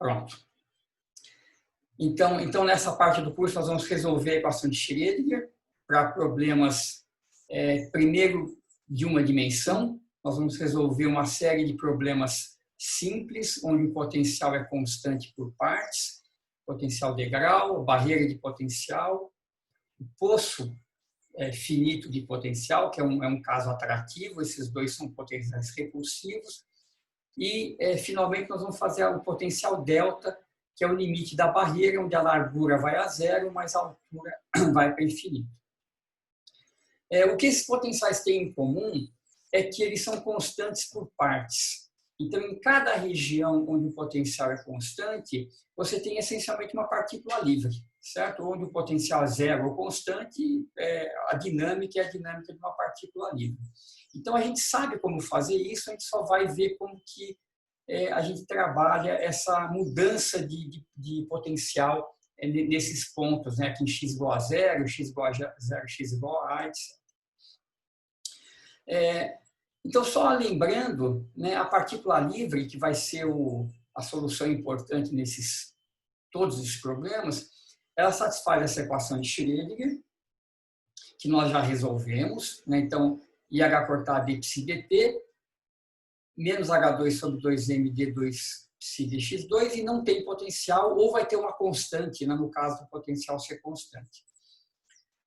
Pronto. Então, nessa parte do curso, nós vamos resolver a equação de Schrödinger para problemas, primeiro, de uma dimensão. Nós vamos resolver uma série de problemas simples, onde o potencial é constante por partes, potencial de grau, barreira de potencial, o poço finito de potencial, que é um caso atrativo, esses dois são potenciais repulsivos. E, finalmente, nós vamos fazer o potencial delta, que é o limite da barreira, onde a largura vai a zero, mas a altura vai para infinito. O que esses potenciais têm em comum é que eles são constantes por partes. Então, em cada região onde o potencial é constante, você tem essencialmente uma partícula livre, certo? Onde o potencial é zero ou constante, a dinâmica é a dinâmica de uma partícula livre. Então, a gente sabe como fazer isso, a gente só vai ver como que a gente trabalha essa mudança de potencial nesses pontos, né? Aqui em x igual a zero, x igual a zero, x igual a etc. Então, só lembrando, né, a partícula livre, que vai ser a solução importante nesses todos esses problemas, ela satisfaz essa equação de Schrödinger, que nós já resolvemos, né? Então, IH cortado psi dt, menos H2 sobre 2m d2 psi dx2, e não tem potencial, ou vai ter uma constante, né, no caso do potencial ser constante.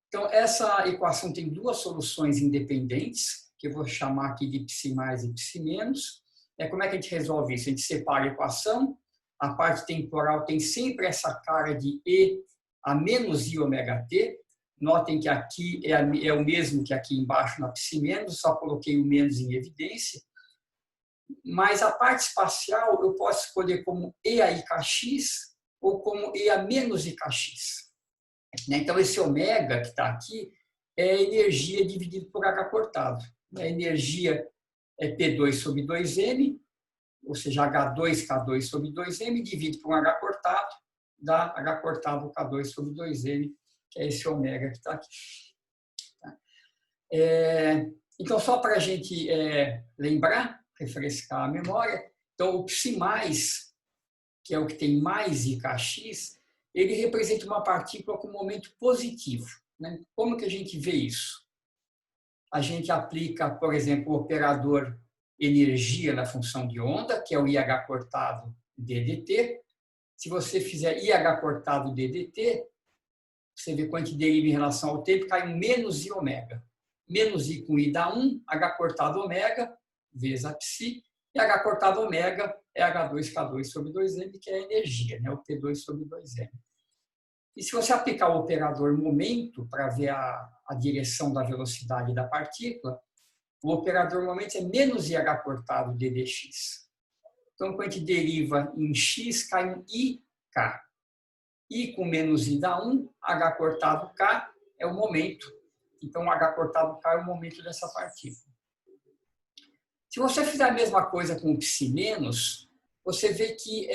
Então, essa equação tem duas soluções independentes, que eu vou chamar aqui de psi mais e psi menos. Como é que a gente resolve isso? A gente separa a equação, a parte temporal tem sempre essa cara de e a menos i ômega t. Notem que aqui é o mesmo que aqui embaixo na psi menos, só coloquei o menos em evidência. Mas a parte espacial eu posso escolher como e a ikx ou como e a menos ikx. Então, esse ômega que está aqui é energia dividido por H cortado. A energia é P2 sobre 2M, ou seja, H2K2 sobre 2M, divide por um H cortado, dá H cortado K2 sobre 2M, que é esse ômega que está aqui. Então, só para a gente lembrar, refrescar a memória, então o psi mais, que é o que tem mais IKX, ele representa uma partícula com momento positivo, né? Como que a gente vê isso? A gente aplica, por exemplo, o operador energia na função de onda, que é o IH cortado ddt. Se você fizer IH cortado ddt, você vê quanto deriva em relação ao tempo, cai um menos i ômega. Menos i com i dá 1, H cortado ômega, vezes a psi, e H cortado ômega é H2K2 sobre 2M, que é a energia, né? O P2 sobre 2M. E se você aplicar o operador momento para ver a direção da velocidade da partícula, o operador momento é menos IH cortado ddx. Então, quando a gente deriva em x, cai um IK. I com menos I dá 1, H cortado K é o momento. Então, H cortado K é o momento dessa partícula. Se você fizer a mesma coisa com o psi menos, você vê que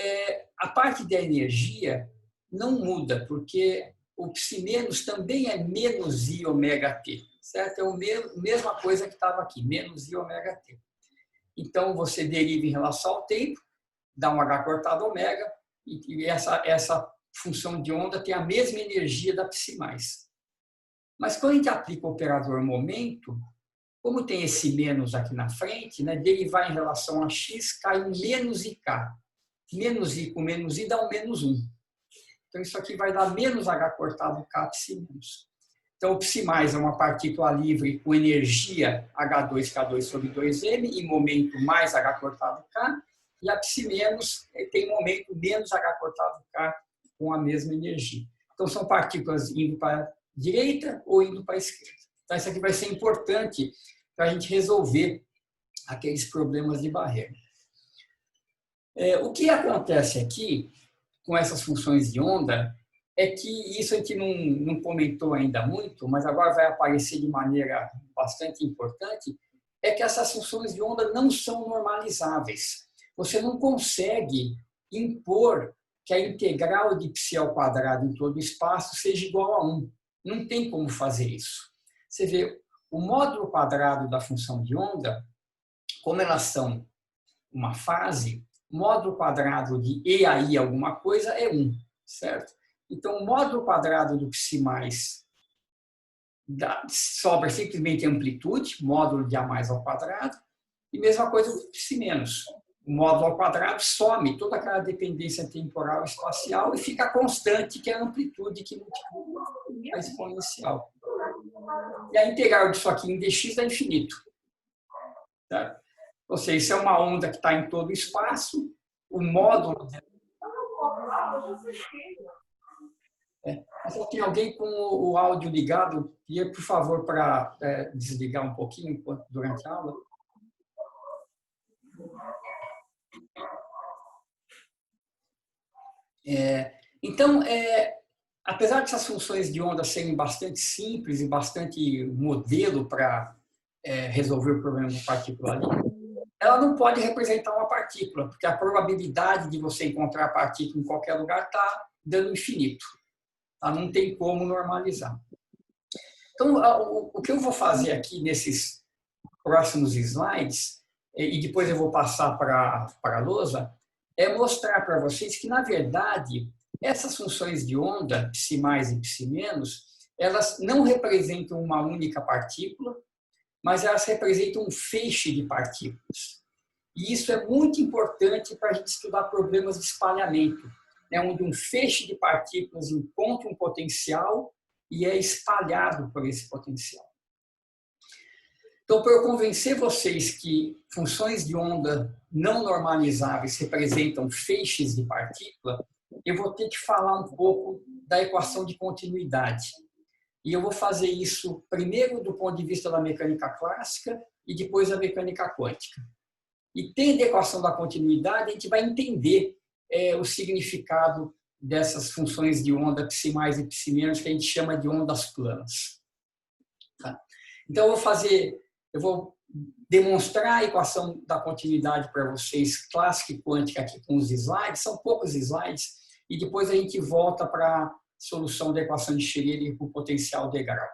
a parte da energia não muda, porque o psi menos também é menos i ômega t, certo? É a mesma coisa que estava aqui, menos i ômega t. Então, você deriva em relação ao tempo, dá um H cortado ômega, e essa função de onda tem a mesma energia da psi mais. Mas quando a gente aplica o operador momento, como tem esse menos aqui na frente, né, derivar em relação a x, cai um menos ik. Menos i com menos i dá um menos 1. Então, isso aqui vai dar menos H cortado K psi menos. Então, o psi mais é uma partícula livre com energia H2K2 sobre 2M e momento mais H cortado K. E a psi menos tem momento menos H cortado K com a mesma energia. Então, são partículas indo para a direita ou indo para a esquerda. Então, isso aqui vai ser importante para a gente resolver aqueles problemas de barreira. O que acontece aqui com essas funções de onda é que isso a gente não comentou ainda muito, mas agora vai aparecer de maneira bastante importante, é que essas funções de onda não são normalizáveis. Você não consegue impor que a integral de psi ao quadrado em todo o espaço seja igual a 1. Não tem como fazer isso. Você vê, o módulo quadrado da função de onda, como elas são uma fase, módulo quadrado de E aí alguma coisa é 1, certo? Então, o módulo quadrado do psi mais sobra simplesmente amplitude, módulo de A mais ao quadrado, e mesma coisa do psi menos. O módulo ao quadrado some toda aquela dependência temporal e espacial e fica constante, que é a amplitude que multiplica a exponencial. E a integral disso aqui em dx é infinito. Tá? Ou seja, isso é uma onda que está em todo o espaço, o módulo... Mas tem alguém com o áudio ligado, e por favor, para desligar um pouquinho durante a aula. Então, apesar dessas funções de onda serem bastante simples e bastante modelo para resolver o problema da partícula ali, ela não pode representar uma partícula, porque a probabilidade de você encontrar a partícula em qualquer lugar está dando infinito. Tá? Não tem como normalizar. Então, o que eu vou fazer aqui nesses próximos slides, e depois eu vou passar para a lousa, é mostrar para vocês que, na verdade, essas funções de onda, psi mais e psi menos, elas não representam uma única partícula, mas elas representam um feixe de partículas. E isso é muito importante para a gente estudar problemas de espalhamento, né, onde um feixe de partículas encontra um potencial e é espalhado por esse potencial. Então, para eu convencer vocês que funções de onda não normalizáveis representam feixes de partícula, eu vou ter que falar um pouco da equação de continuidade. E eu vou fazer isso primeiro do ponto de vista da mecânica clássica e depois da mecânica quântica. E tendo a equação da continuidade, a gente vai entender o significado dessas funções de onda psi mais e psi menos, que a gente chama de ondas planas. Tá? Então, eu vou demonstrar a equação da continuidade para vocês, clássica e quântica, aqui com os slides, são poucos slides, e depois a gente volta para a solução da equação de Schrödinger com potencial de grau.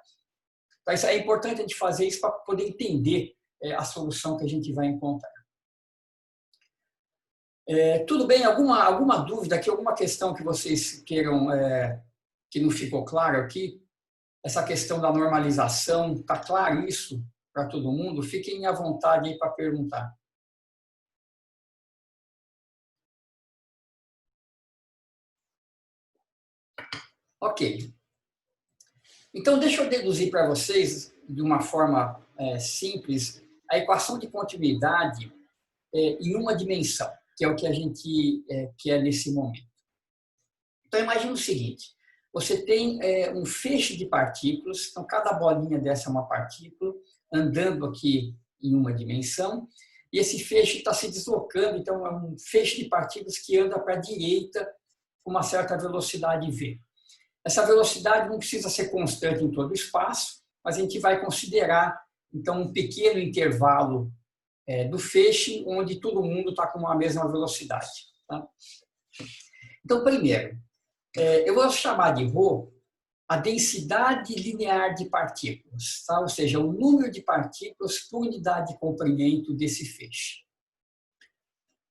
Então, isso é importante a gente fazer isso para poder entender a solução que a gente vai encontrar. Tudo bem? Alguma dúvida aqui, alguma questão que vocês queiram, que não ficou claro aqui? Essa questão da normalização, está claro isso para todo mundo? Fiquem à vontade aí para perguntar. Ok. Então, deixa eu deduzir para vocês, de uma forma simples, a equação de continuidade em uma dimensão, que é o que a gente quer nesse momento. Então, imagine o seguinte, você tem um feixe de partículas, então cada bolinha dessa é uma partícula, andando aqui em uma dimensão, e esse feixe está se deslocando, então é um feixe de partículas que anda para a direita com uma certa velocidade v. Essa velocidade não precisa ser constante em todo o espaço, mas a gente vai considerar, então, um pequeno intervalo do feixe, onde todo mundo está com a mesma velocidade. Tá? Então, primeiro, eu vou chamar de ρ a densidade linear de partículas, tá? Ou seja, o número de partículas por unidade de comprimento desse feixe.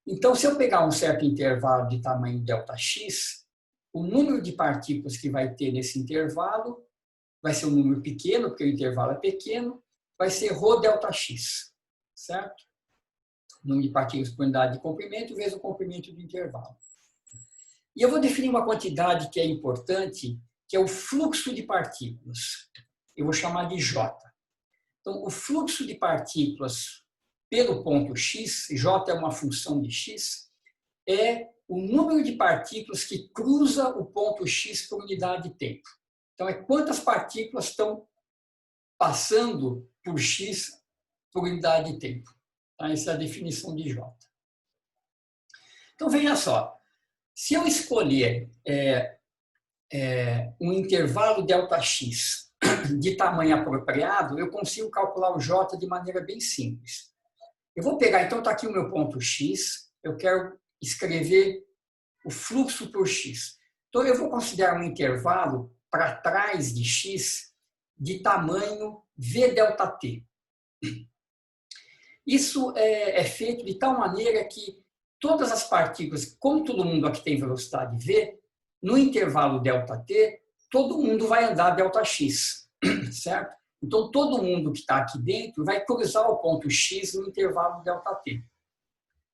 Então, se eu pegar um certo intervalo de tamanho ΔX, o número de partículas que vai ter nesse intervalo vai ser um número pequeno, porque o intervalo é pequeno, vai ser ρΔX, certo? O número de partículas por unidade de comprimento vezes o comprimento do intervalo. E eu vou definir uma quantidade que é importante, que é o fluxo de partículas. Eu vou chamar de J. Então, o fluxo de partículas pelo ponto x, J é uma função de x, é o número de partículas que cruza o ponto x por unidade de tempo. Então, é quantas partículas estão passando por x por unidade de tempo. Tá? Essa é a definição de J. Então, veja só. Se eu escolher um intervalo ΔX de tamanho apropriado, eu consigo calcular o J de maneira bem simples. Eu vou pegar, então está aqui o meu ponto X, eu quero escrever o fluxo por X. Então, eu vou considerar um intervalo para trás de X de tamanho VΔT. Isso é feito de tal maneira que todas as partículas, como todo mundo aqui tem velocidade v, no intervalo ΔT, todo mundo vai andar ΔX, certo? Então, todo mundo que está aqui dentro vai cruzar o ponto x no intervalo ΔT.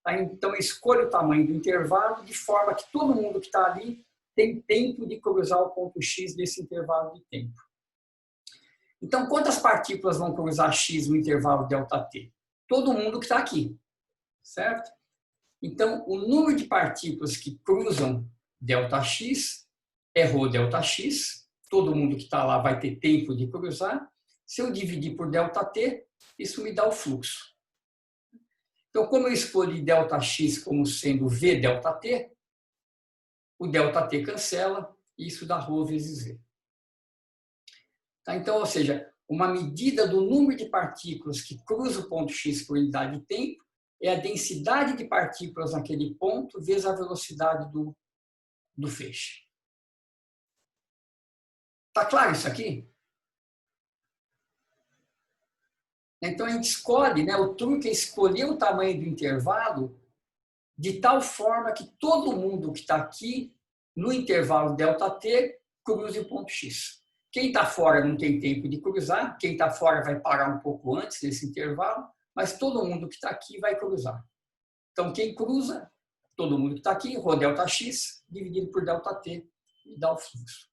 Tá? Então, escolha o tamanho do intervalo de forma que todo mundo que está ali tem tempo de cruzar o ponto x nesse intervalo de tempo. Então, quantas partículas vão cruzar x no intervalo ΔT? Todo mundo que está aqui, certo? Então, o número de partículas que cruzam ΔX é ρΔx, todo mundo que está lá vai ter tempo de cruzar. Se eu dividir por ΔT, isso me dá o fluxo. Então, como eu escolhi ΔX como sendo VΔT, o ΔT cancela e isso dá ρ vezes V. Tá? Então, ou seja, uma medida do número de partículas que cruza o ponto x por unidade de tempo é a densidade de partículas naquele ponto vezes a velocidade do feixe. Tá claro isso aqui? Então, a gente escolhe, né, o truque é escolher o tamanho do intervalo de tal forma que todo mundo que está aqui no intervalo ΔT cruze o ponto x. Quem está fora não tem tempo de cruzar, quem está fora vai parar um pouco antes desse intervalo, mas todo mundo que está aqui vai cruzar. Então, quem cruza, todo mundo que está aqui, ρΔx dividido por ΔT e dá o fluxo.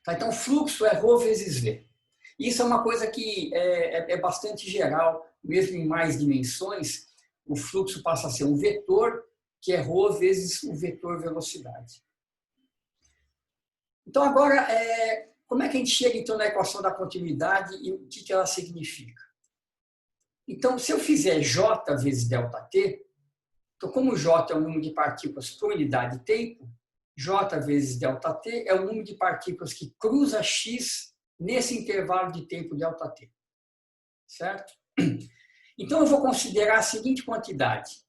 Tá? Então, o fluxo é ρ vezes V. Isso é uma coisa que é bastante geral, mesmo em mais dimensões, o fluxo passa a ser um vetor, que é ρ vezes o vetor velocidade. Então, agora, como é que a gente chega então, na equação da continuidade e o que ela significa? Então, se eu fizer J vezes ΔT, então, como J é o número de partículas por unidade de tempo, J vezes ΔT é o número de partículas que cruza X nesse intervalo de tempo ΔT. Certo? Então, eu vou considerar a seguinte quantidade.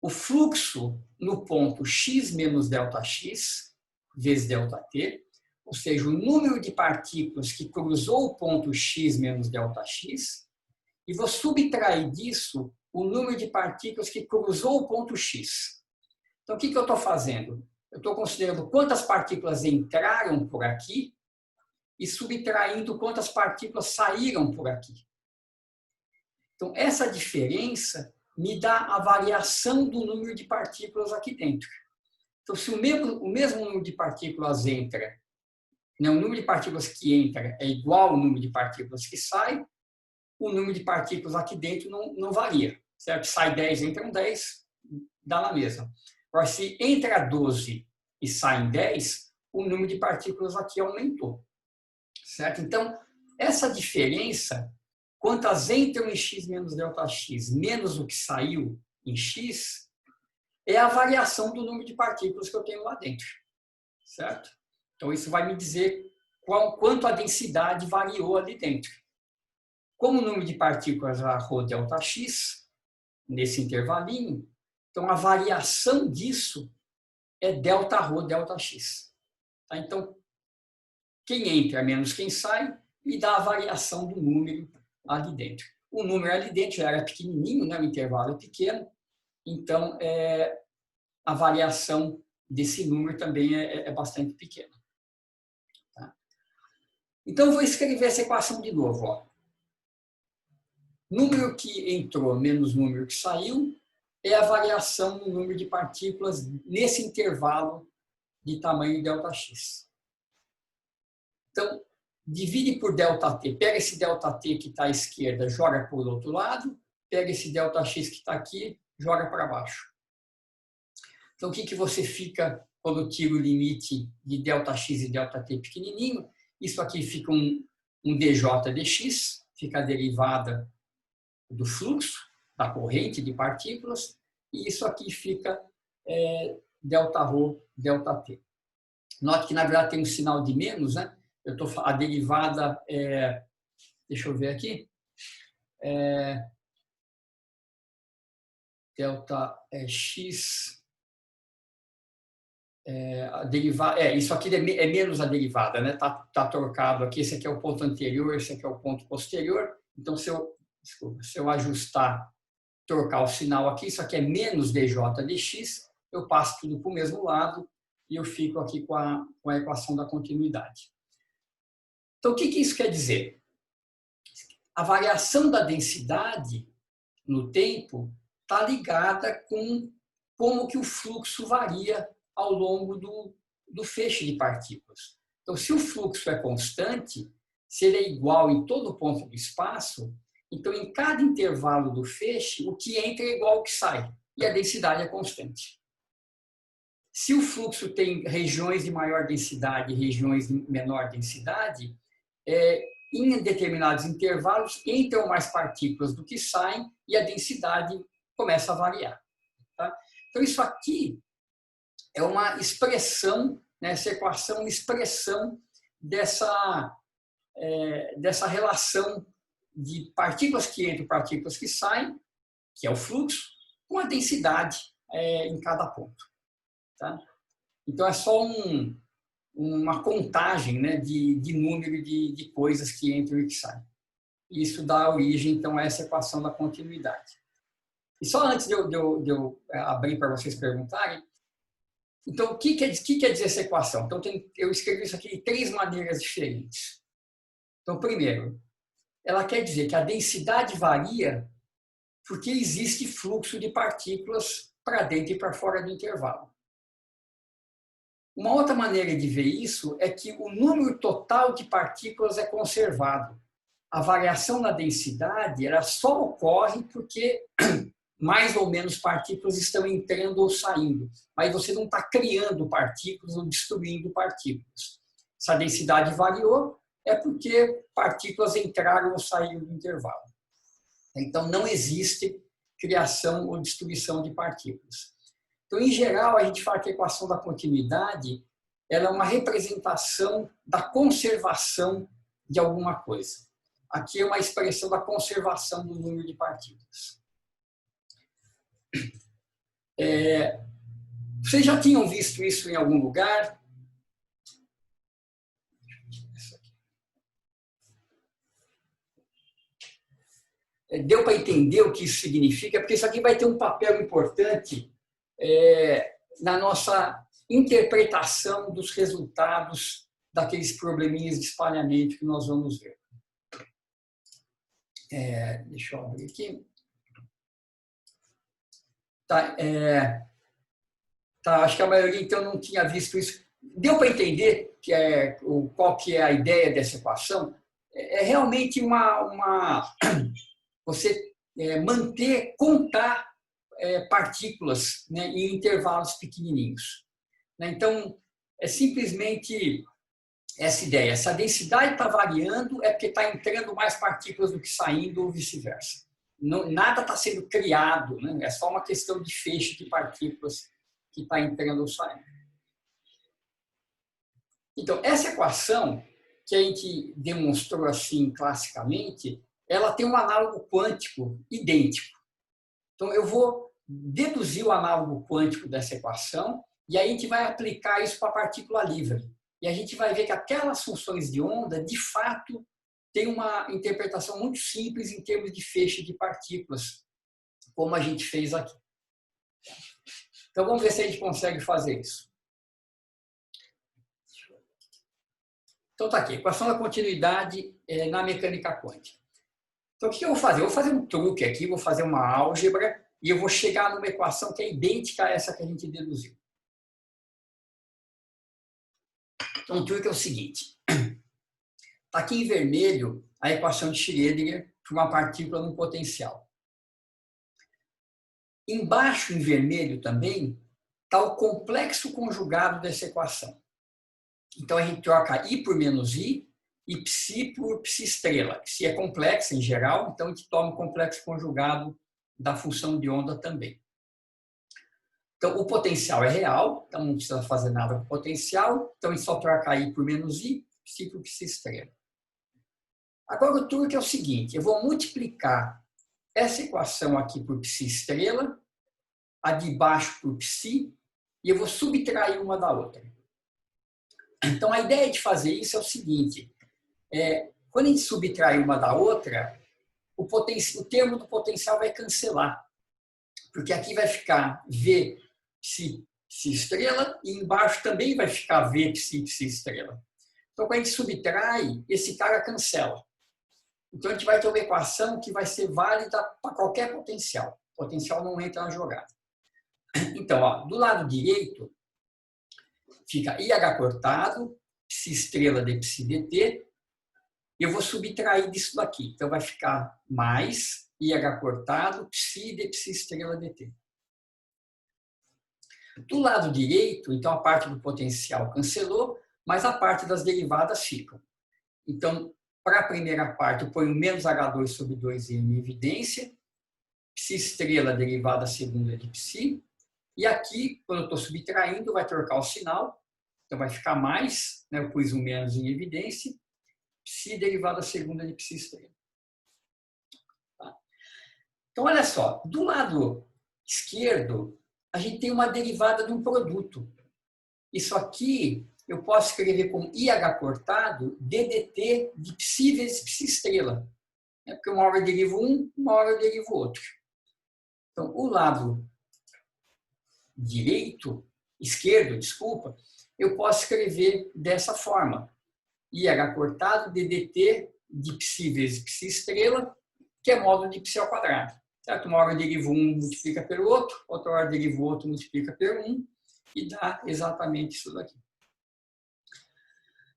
O fluxo no ponto x menos ΔX, vezes ΔT, ou seja, o número de partículas que cruzou o ponto x menos ΔX, e vou subtrair disso o número de partículas que cruzou o ponto x. Então, o que eu estou fazendo? Eu estou considerando quantas partículas entraram por aqui e subtraindo quantas partículas saíram por aqui. Então, essa diferença me dá a variação do número de partículas aqui dentro. Então, se o mesmo número de partículas entra, né, o número de partículas que entra é igual ao número de partículas que sai, o número de partículas aqui dentro não varia. Certo? Sai 10, entram 10, dá na mesma. Agora, se entra 12 e sai 10, o número de partículas aqui aumentou. Certo? Então, essa diferença, quantas entram em x menos ΔX, menos o que saiu em x, é a variação do número de partículas que eu tenho lá dentro. Certo? Então, isso vai me dizer quanto a densidade variou ali dentro. Como o número de partículas é ρΔX, nesse intervalinho, então a variação disso é ΔρΔx. Tá? Então, quem entra menos quem sai, me dá a variação do número ali dentro. O número ali dentro já era pequenininho, né? O intervalo é pequeno, então a variação desse número também é bastante pequena. Tá? Então, eu vou escrever essa equação de novo. Ó. Número que entrou menos número que saiu é a variação no número de partículas nesse intervalo de tamanho ΔX. Então, divide por ΔT. Pega esse ΔT que está à esquerda, joga para o outro lado. Pega esse ΔX que está aqui, joga para baixo. Então, o que você fica quando tira o limite de ΔX e ΔT pequenininho? Isso aqui fica um dJ dx, fica a derivada do fluxo, da corrente de partículas, e isso aqui fica Δρ, ΔT. Note que, na verdade, tem um sinal de menos, né? A derivada deixa eu ver aqui, ΔX, isso aqui é menos a derivada, né? Tá trocado aqui, esse aqui é o ponto anterior, esse aqui é o ponto posterior, então se eu ajustar trocar o sinal aqui, isso aqui é menos dj dx, eu passo tudo para o mesmo lado e eu fico aqui com a equação da continuidade. Então, o que isso quer dizer? A variação da densidade no tempo está ligada com como que o fluxo varia ao longo do feixe de partículas. Então, se o fluxo é constante, se ele é igual em todo ponto do espaço, então, em cada intervalo do feixe, o que entra é igual ao que sai, e a densidade é constante. Se o fluxo tem regiões de maior densidade e regiões de menor densidade, em determinados intervalos entram mais partículas do que saem e a densidade começa a variar. Tá? Então, isso aqui é uma expressão, né, essa equação é uma expressão dessa relação de partículas que entram e partículas que saem, que é o fluxo, com a densidade em cada ponto. Tá? Então, é só uma contagem, né, de número de coisas que entram e que saem. Isso dá origem, então, a essa equação da continuidade. E só antes de eu abrir para vocês perguntarem, então, o que quer dizer essa equação? Então, eu escrevi isso aqui de 3 maneiras diferentes. Então, primeiro, ela quer dizer que a densidade varia porque existe fluxo de partículas para dentro e para fora do intervalo. Uma outra maneira de ver isso é que o número total de partículas é conservado. A variação na densidade ela só ocorre porque mais ou menos partículas estão entrando ou saindo, mas você não está criando partículas ou destruindo partículas. Se a densidade variou, é porque partículas entraram ou saíram do intervalo. Então, não existe criação ou destruição de partículas. Então, em geral, a gente fala que a equação da continuidade ela é uma representação da conservação de alguma coisa. Aqui é uma expressão da conservação do número de partículas. Vocês já tinham visto isso em algum lugar? Deu para entender o que isso significa? Porque isso aqui vai ter um papel importante na nossa interpretação dos resultados daqueles probleminhas de espalhamento que nós vamos ver. Deixa eu abrir aqui. Acho que a maioria, então, não tinha visto isso. Deu para entender qual que é a ideia dessa equação? É realmente você contar partículas, né, em intervalos pequenininhos. Então, é simplesmente essa ideia. Se a densidade está variando, é porque está entrando mais partículas do que saindo ou vice-versa. Nada está sendo criado, né? É só uma questão de feixe de partículas que está entrando ou saindo. Então, essa equação, que a gente demonstrou assim classicamente, ela tem um análogo quântico idêntico. Então, eu vou deduzir o análogo quântico dessa equação e aí a gente vai aplicar isso para a partícula livre. E a gente vai ver que aquelas funções de onda, de fato, têm uma interpretação muito simples em termos de feixe de partículas, como a gente fez aqui. Então, vamos ver se a gente consegue fazer isso. Então, está aqui, equação da continuidade na mecânica quântica. Então, o que eu vou fazer? Eu vou fazer um truque aqui, vou fazer uma álgebra e eu vou chegar numa equação que é idêntica a essa que a gente deduziu. Então, o truque é o seguinte. Está aqui em vermelho a equação de Schrödinger para uma partícula no potencial. Embaixo, em vermelho também, está o complexo conjugado dessa equação. Então, a gente troca I por menos I e psi por psi estrela. Psi é complexa em geral, então a gente toma o complexo conjugado da função de onda também. Então, o potencial é real, então não precisa fazer nada com o potencial, então a gente só troca I por menos I, psi por psi estrela. Agora, o truque é o seguinte, eu vou multiplicar essa equação aqui por psi estrela, a de baixo por psi, e eu vou subtrair uma da outra. Então, a ideia de fazer isso é o seguinte, quando a gente subtrai uma da outra, o termo do potencial vai cancelar. Porque aqui vai ficar V psi estrela e embaixo também vai ficar V psi estrela. Então, quando a gente subtrai, esse cara cancela. Então, a gente vai ter uma equação que vai ser válida para qualquer potencial. O potencial não entra na jogada. Então, ó, do lado direito, fica IH cortado, psi estrela de psi dt. Eu vou subtrair disso daqui. Então, vai ficar mais IH cortado, psi de psi estrela dt. Do lado direito, então, a parte do potencial cancelou, mas a parte das derivadas ficam. Então, para a primeira parte, eu ponho menos H2 sobre 2 em evidência, psi estrela derivada segunda de psi, e aqui, quando eu estou subtraindo, vai trocar o sinal, então vai ficar mais, né, eu pus um menos em evidência, psi derivada segunda de psi estrela. Tá? Então, olha só, do lado esquerdo, a gente tem uma derivada de um produto. Isso aqui eu posso escrever como IH cortado DDT de psi vezes psi estrela. Porque uma hora eu derivo um, uma hora eu derivo outro. Então, o lado esquerdo, desculpa, eu posso escrever dessa forma. IH cortado DDT de psi vezes psi estrela, que é módulo de psi ao quadrado. Certo? Uma hora eu derivo um, multiplica pelo outro, outra hora eu derivo outro, multiplica pelo um, e dá exatamente isso daqui.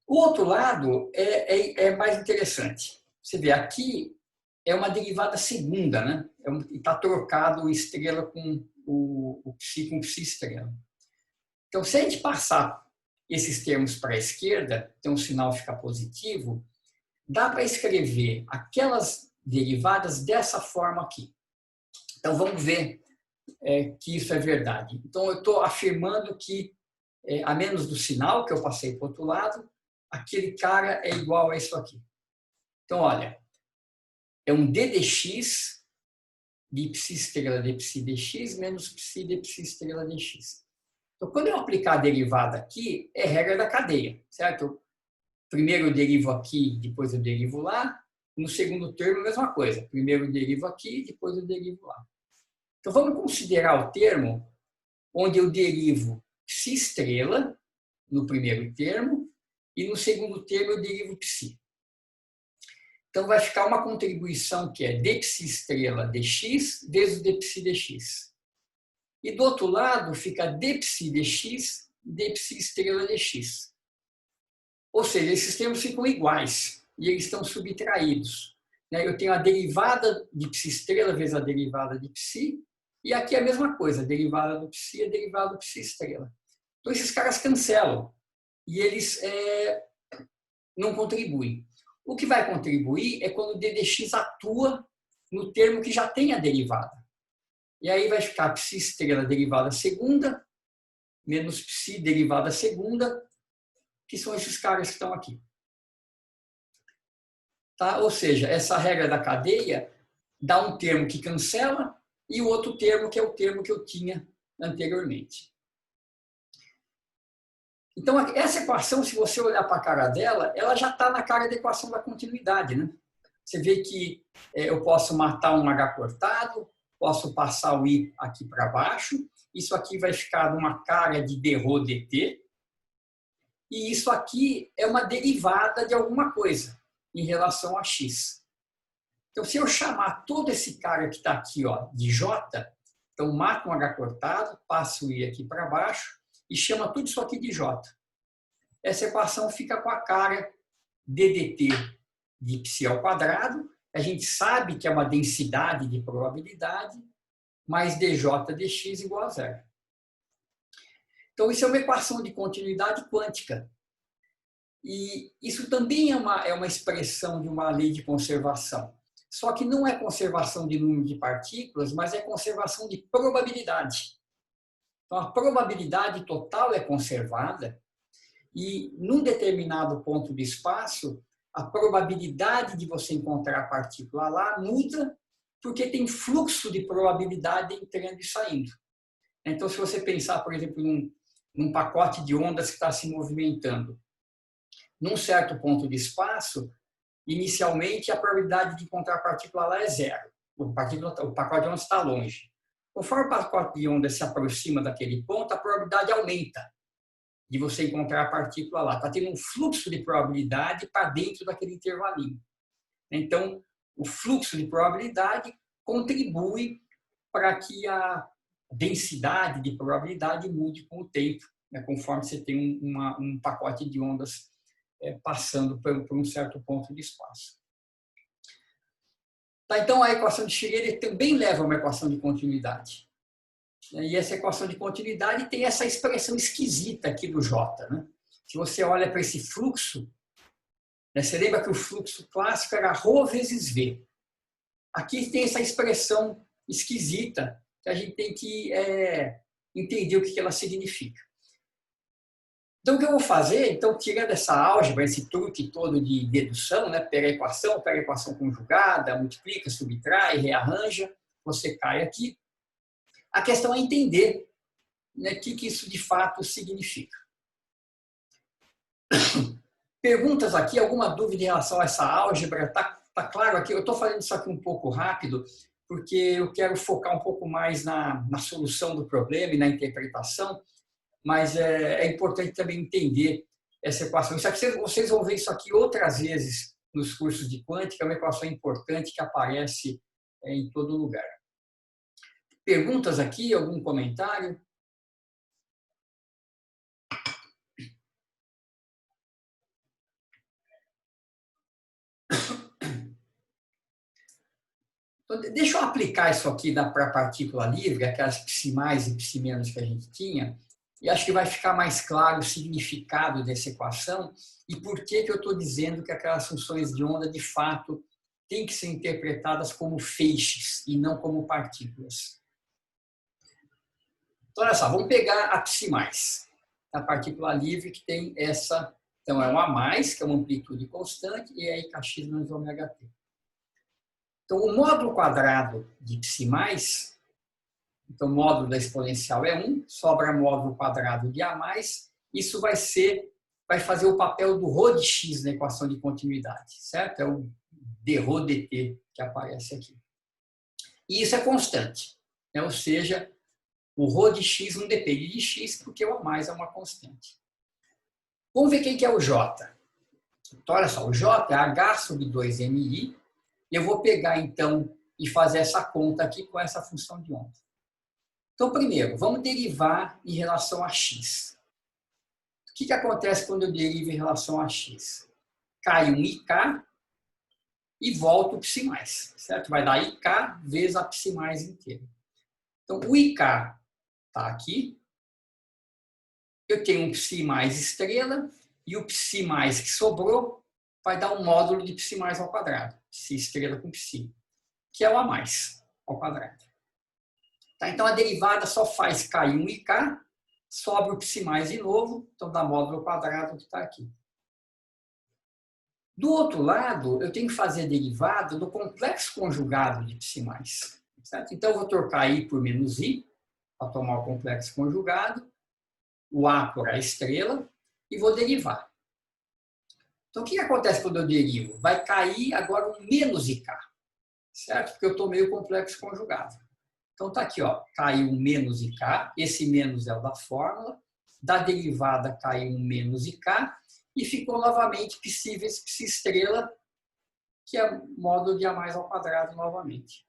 O outro lado é mais interessante. Você vê, aqui é uma derivada segunda, né? Está trocado o estrela com o psi estrela. Então, se a gente passar esses termos para a esquerda, então o sinal fica positivo, dá para escrever aquelas derivadas dessa forma aqui. Então, vamos ver que isso é verdade. Então, eu estou afirmando que, a menos do sinal que eu passei para o outro lado, aquele cara é igual a isso aqui. Então, olha, é um d dx de psi estrela de psi dx menos psi de psi estrela dx. Então, quando eu aplicar a derivada aqui, é regra da cadeia, certo? Primeiro eu derivo aqui, depois eu derivo lá. No segundo termo, a mesma coisa. Primeiro eu derivo aqui, depois eu derivo lá. Então, vamos considerar o termo onde eu derivo psi estrela no primeiro termo e no segundo termo eu derivo psi. Então, vai ficar uma contribuição que é d psi estrela dx vezes d psi dx. E do outro lado fica d psi dx, d psi estrela dx. Ou seja, esses termos ficam iguais e eles estão subtraídos. Eu tenho a derivada de psi estrela vezes a derivada de psi, e aqui é a mesma coisa, a derivada do psi e a derivada do psi estrela. Então, esses caras cancelam e eles não contribuem. O que vai contribuir é quando o d dx atua no termo que já tem a derivada. E aí vai ficar psi estrela derivada segunda, menos psi derivada segunda, que são esses caras que estão aqui. Tá? Ou seja, essa regra da cadeia dá um termo que cancela e o outro termo que é o termo que eu tinha anteriormente. Então, essa equação, se você olhar para a cara dela, ela já está na cara da equação da continuidade, né? Você vê que eu posso matar um H cortado, posso passar o I aqui para baixo, isso aqui vai ficar numa cara de d rho dt, e isso aqui é uma derivada de alguma coisa em relação a x. Então, se eu chamar todo esse cara que está aqui, ó, de j, então mato um H cortado, passo o I aqui para baixo e chama tudo isso aqui de j. Essa equação fica com a cara ddt de psi ao quadrado. A gente sabe que é uma densidade de probabilidade, mais dj dx igual a zero. Então, isso é uma equação de continuidade quântica. E isso também é uma expressão de uma lei de conservação. Só que não é conservação de número de partículas, mas é conservação de probabilidade. Então, a probabilidade total é conservada e, num determinado ponto do espaço, a probabilidade de você encontrar a partícula lá muda porque tem fluxo de probabilidade entrando e saindo. Então, se você pensar, por exemplo, num pacote de ondas que está se movimentando, num certo ponto de espaço, inicialmente a probabilidade de encontrar a partícula lá é zero. O pacote de ondas está longe. Conforme o pacote de onda se aproxima daquele ponto, a probabilidade aumenta de você encontrar a partícula lá. Está tendo um fluxo de probabilidade para dentro daquele intervalinho. Então, o fluxo de probabilidade contribui para que a densidade de probabilidade mude com o tempo, né, conforme você tem um pacote de ondas passando por um certo ponto de espaço. Tá, então, a equação de Schrödinger também leva a uma equação de continuidade. E essa equação de continuidade tem essa expressão esquisita aqui do J. Né? Se você olha para esse fluxo, né, você lembra que o fluxo clássico era ρ vezes V. Aqui tem essa expressão esquisita que a gente tem que entender o que ela significa. Então, o que eu vou fazer? Então, tirando essa álgebra, esse truque todo de dedução, né? Pega a equação conjugada, multiplica, subtrai, rearranja, você cai aqui. A questão é entender, né, o que isso de fato significa. Perguntas aqui, alguma dúvida em relação a essa álgebra? Tá claro aqui? Eu estou fazendo isso aqui um pouco rápido, porque eu quero focar um pouco mais na solução do problema e na interpretação, mas é importante também entender essa equação. Isso aqui, vocês vão ver isso aqui outras vezes nos cursos de quântica, é uma equação importante que aparece em todo lugar. Perguntas aqui, algum comentário? Então, deixa eu aplicar isso aqui para a partícula livre, aquelas psi mais e psi menos que a gente tinha, e acho que vai ficar mais claro o significado dessa equação e por que eu estou dizendo que aquelas funções de onda, de fato, têm que ser interpretadas como feixes e não como partículas. Então, olha só, vamos pegar a psi mais, a partícula livre que tem essa, então é um A mais, que é uma amplitude constante, e aí kx menos ômega t. Então, o módulo quadrado de psi mais, então o módulo da exponencial é 1, sobra módulo quadrado de A mais, isso vai fazer o papel do ρ de x na equação de continuidade, certo? É o dρ dt que aparece aqui. E isso é constante, né? Ou seja, o ρ de x não depende de x, porque o A mais é uma constante. Vamos ver quem que é o J. Então, olha só, o J é H sobre 2mi. Eu vou pegar, então, e fazer essa conta aqui com essa função de onda. Então, primeiro, vamos derivar em relação a x. O que acontece quando eu derivo em relação a x? Cai um ik e volta o psi mais, certo? Vai dar ik vezes a psi mais inteira. Então, o ik está aqui. Eu tenho um psi mais estrela e o psi mais que sobrou vai dar um módulo de psi mais ao quadrado. Psi estrela com psi, que é o A mais ao quadrado. Tá, então, a derivada só faz cair um ik, sobra o psi mais de novo, então dá módulo ao quadrado que está aqui. Do outro lado, eu tenho que fazer a derivada do complexo conjugado de psi mais. Certo? Então, eu vou trocar i por menos i, para tomar o complexo conjugado, o A por A estrela, e vou derivar. Então, o que acontece quando eu derivo? Vai cair agora um menos ik, certo? Porque eu tomei o complexo conjugado. Então, está aqui, ó, caiu um menos ik, esse menos é o da fórmula, da derivada caiu um menos ik, e ficou novamente psi vezes psi estrela, que é módulo de A mais ao quadrado novamente.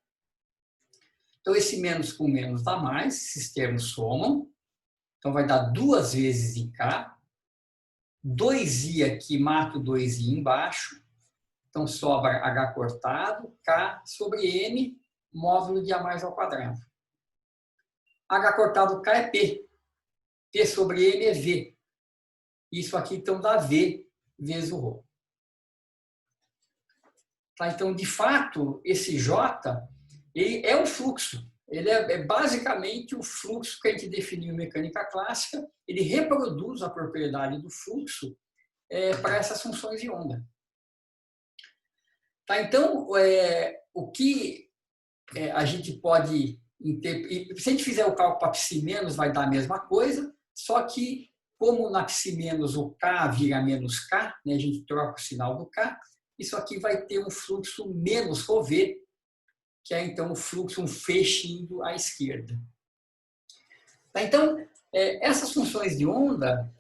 Então, esse menos com menos dá mais, esses termos somam, então vai dar 2 vezes ik, 2i aqui, mato 2i embaixo, então sobra h cortado, k sobre m, módulo de A mais ao quadrado. H cortado k é P. P sobre M é V. Isso aqui, então, dá V vezes o ρ. Tá? Então, de fato, esse J ele é um fluxo. Ele é basicamente o fluxo que a gente definiu em mecânica clássica. Ele reproduz a propriedade do fluxo para essas funções de onda. Tá? Então, o que a gente pode... Se a gente fizer o cálculo para psi menos, vai dar a mesma coisa, só que, como na psi menos o K vira menos K, né, a gente troca o sinal do K, isso aqui vai ter um fluxo menos ρV, que é então o fluxo, um feixe indo à esquerda. Tá? Então, essas funções de onda,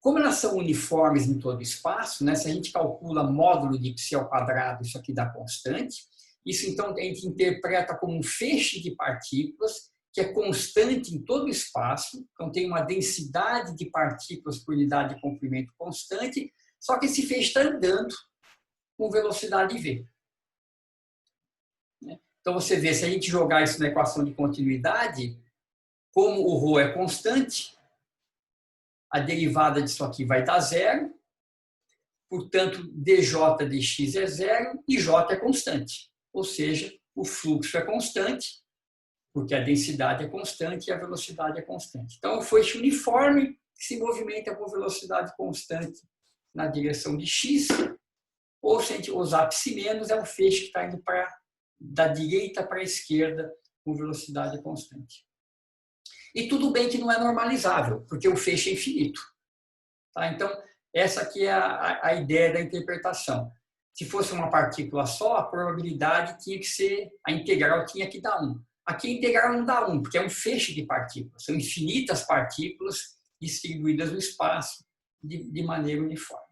como elas são uniformes em todo o espaço, né, se a gente calcula módulo de psi ao quadrado, isso aqui dá constante. Isso, então, a gente interpreta como um feixe de partículas que é constante em todo o espaço. Então, tem uma densidade de partículas por unidade de comprimento constante, só que esse feixe está andando com velocidade v. Então, você vê, se a gente jogar isso na equação de continuidade, como o ρ é constante, a derivada disso aqui vai dar zero, portanto, dj dx é zero e j é constante. Ou seja, o fluxo é constante, porque a densidade é constante e a velocidade é constante. Então, o feixe uniforme que se movimenta com velocidade constante na direção de x, ou se a gente usar psi menos, é um feixe que está indo da direita para a esquerda com velocidade constante. E tudo bem que não é normalizável, porque o feixe é infinito. Tá? Então, essa aqui é a ideia da interpretação. Se fosse uma partícula só, a probabilidade tinha que ser, a integral tinha que dar 1. Aqui a integral não dá 1, porque é um feixe de partículas. São infinitas partículas distribuídas no espaço de maneira uniforme.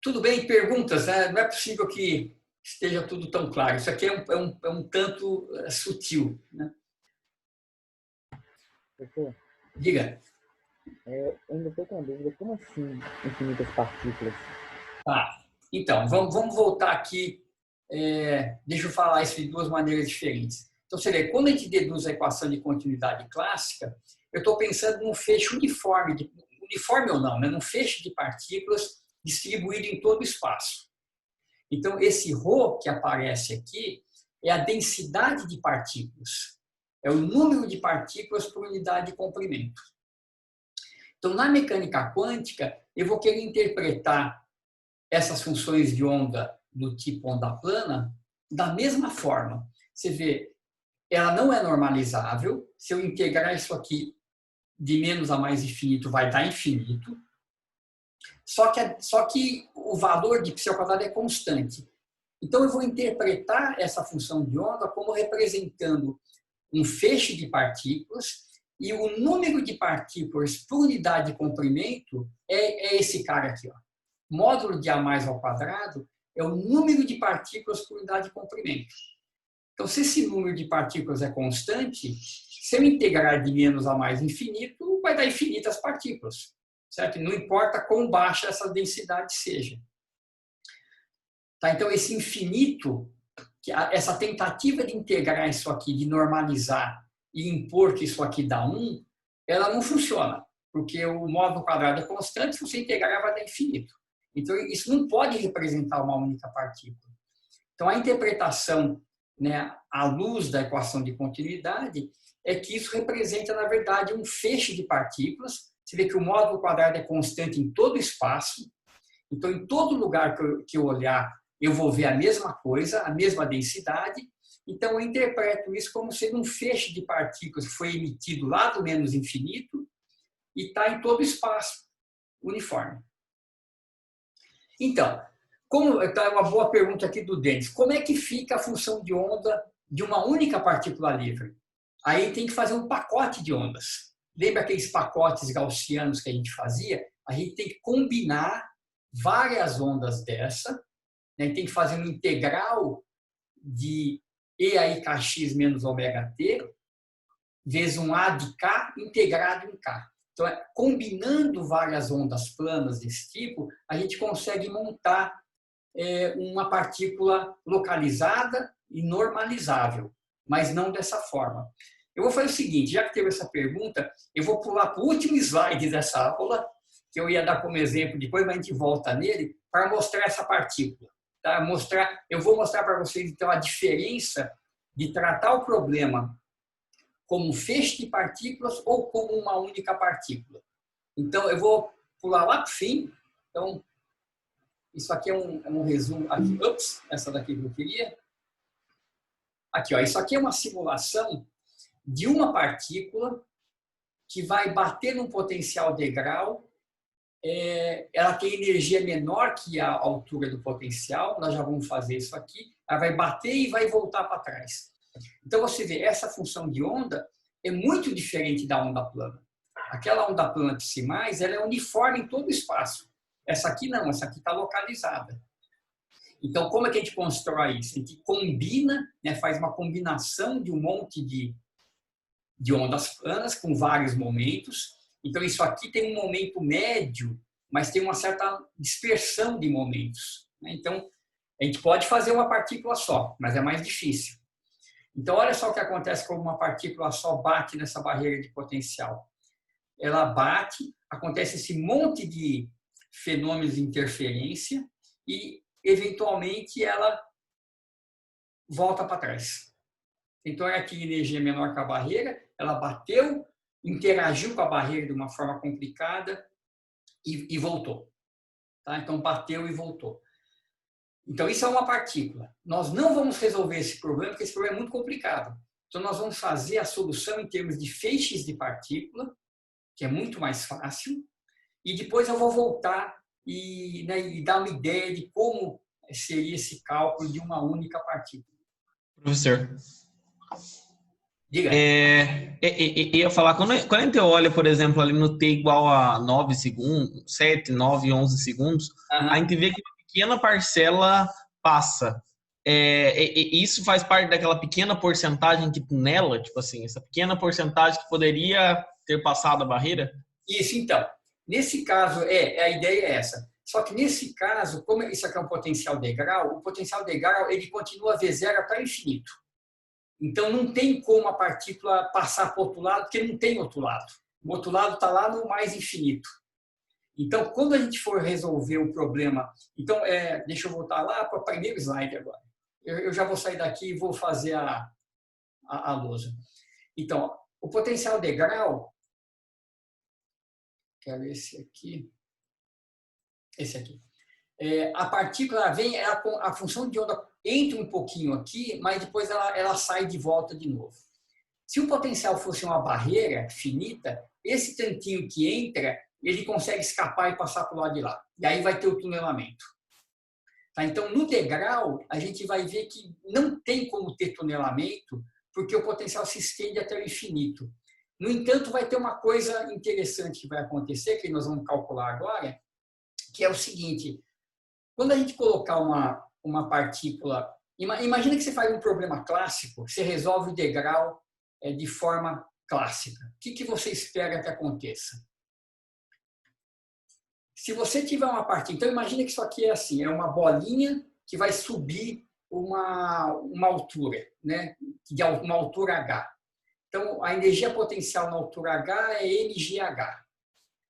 Tudo bem? Perguntas? Né? Não é possível que esteja tudo tão claro. Isso aqui é um tanto sutil. Né? Professor, Diga. eu ainda estou com uma dúvida. Como assim infinitas partículas? Então, vamos voltar aqui. Deixa eu falar isso de duas maneiras diferentes. Então, você vê, quando a gente deduz a equação de continuidade clássica, eu estou pensando num feixe uniforme, uniforme ou não, né? Num feixe de partículas distribuído em todo o espaço. Então, esse ρ que aparece aqui é a densidade de partículas. É o número de partículas por unidade de comprimento. Então, na mecânica quântica, eu vou querer interpretar essas funções de onda do tipo onda plana da mesma forma. Você vê, ela não é normalizável. Se eu integrar isso aqui de menos a mais infinito, vai dar infinito. Só que o valor de psi ao quadrado é constante. Então, eu vou interpretar essa função de onda como representando um feixe de partículas e o número de partículas por unidade de comprimento é esse cara aqui. Ó. Módulo de A mais ao quadrado é o número de partículas por unidade de comprimento. Então, se esse número de partículas é constante, se eu integrar de menos a mais infinito, vai dar infinitas partículas. Certo? Não importa quão baixa essa densidade seja. Tá? Então, esse infinito, essa tentativa de integrar isso aqui, de normalizar e impor que isso aqui dá 1, ela não funciona, porque o módulo quadrado é constante, se você integrar vai dar infinito. Então, isso não pode representar uma única partícula. Então, a interpretação, né, à luz da equação de continuidade, é que isso representa, na verdade, um feixe de partículas. Você vê que o módulo quadrado é constante em todo o espaço. Então, em todo lugar que eu olhar, eu vou ver a mesma coisa, a mesma densidade. Então, eu interpreto isso como sendo um feixe de partículas que foi emitido lá do menos infinito e está em todo o espaço, uniforme. Então, é uma boa pergunta aqui do Denis. Como é que fica a função de onda de uma única partícula livre? Aí tem que fazer um pacote de ondas. Lembra aqueles pacotes gaussianos que a gente fazia? A gente tem que combinar várias ondas dessa. Né? A gente tem que fazer um integral de e aí kx menos ômega t vezes um a de k integrado em k. Então, combinando várias ondas planas desse tipo, a gente consegue montar uma partícula localizada e normalizável, mas não dessa forma. Eu vou fazer o seguinte, já que teve essa pergunta, eu vou pular para o último slide dessa aula, que eu ia dar como exemplo, depois a gente volta nele, para mostrar essa partícula. Tá? Eu vou mostrar para vocês, então, a diferença de tratar o problema como um feixe de partículas ou como uma única partícula. Então, eu vou pular lá para o fim. Então, isso aqui é um resumo. Aqui, essa daqui que eu queria. Aqui, ó, isso aqui é uma simulação de uma partícula que vai bater num potencial de grau ela tem energia menor que a altura do potencial, nós já vamos fazer isso aqui, ela vai bater e vai voltar para trás. Então, você vê, essa função de onda é muito diferente da onda plana. Aquela onda plana psi+, ela é uniforme em todo o espaço. Essa aqui não, essa aqui está localizada. Então, como é que a gente constrói isso? A gente combina, né, faz uma combinação de um monte de ondas planas com vários momentos. Então, isso aqui tem um momento médio, mas tem uma certa dispersão de momentos. Então, a gente pode fazer uma partícula só, mas é mais difícil. Então, olha só o que acontece quando uma partícula só bate nessa barreira de potencial. Ela bate, acontece esse monte de fenômenos de interferência e, eventualmente, ela volta para trás. Então, ela tinha energia menor que a barreira, ela bateu, interagiu com a barreira de uma forma complicada e voltou. Tá? Então, bateu e voltou. Então, isso é uma partícula. Nós não vamos resolver esse problema, porque esse problema é muito complicado. Então, nós vamos fazer a solução em termos de feixes de partícula, que é muito mais fácil, e depois eu vou voltar e dar uma ideia de como seria esse cálculo de uma única partícula. Professor, Diga. ia falar, quando a gente olha, por exemplo, ali no T igual a 9 segundos, 7, 9, 11 segundos, a gente vê que uma pequena parcela passa. Isso faz parte daquela pequena porcentagem que tunela, tipo assim, essa pequena porcentagem que poderia ter passado a barreira? Isso, então. Nesse caso, a ideia é essa. Só que nesse caso, como isso aqui é um potencial degrau, o potencial degrau ele continua V0 até o infinito. Então, não tem como a partícula passar para o outro lado, porque não tem outro lado. O outro lado está lá no mais infinito. Então, quando a gente for resolver o problema... Então, deixa eu voltar lá para o primeiro slide agora. Eu já vou sair daqui e vou fazer a lousa. Então, o potencial degrau... Quero esse aqui. Esse aqui. A partícula vem, a função de onda entra um pouquinho aqui, mas depois ela sai de volta de novo. Se o potencial fosse uma barreira finita, esse tantinho que entra, ele consegue escapar e passar para o lado de lá. E aí vai ter o tunelamento. Tá? Então, no degrau, a gente vai ver que não tem como ter tunelamento, porque o potencial se estende até o infinito. No entanto, vai ter uma coisa interessante que vai acontecer, que nós vamos calcular agora, que é o seguinte: quando a gente colocar uma partícula... Imagina que você faz um problema clássico, você resolve o degrau de forma clássica. O que você espera que aconteça? Se você tiver uma partícula... Então, imagina que isso aqui é assim, é uma bolinha que vai subir uma altura, né? De uma altura h. Então, a energia potencial na altura h é mgh.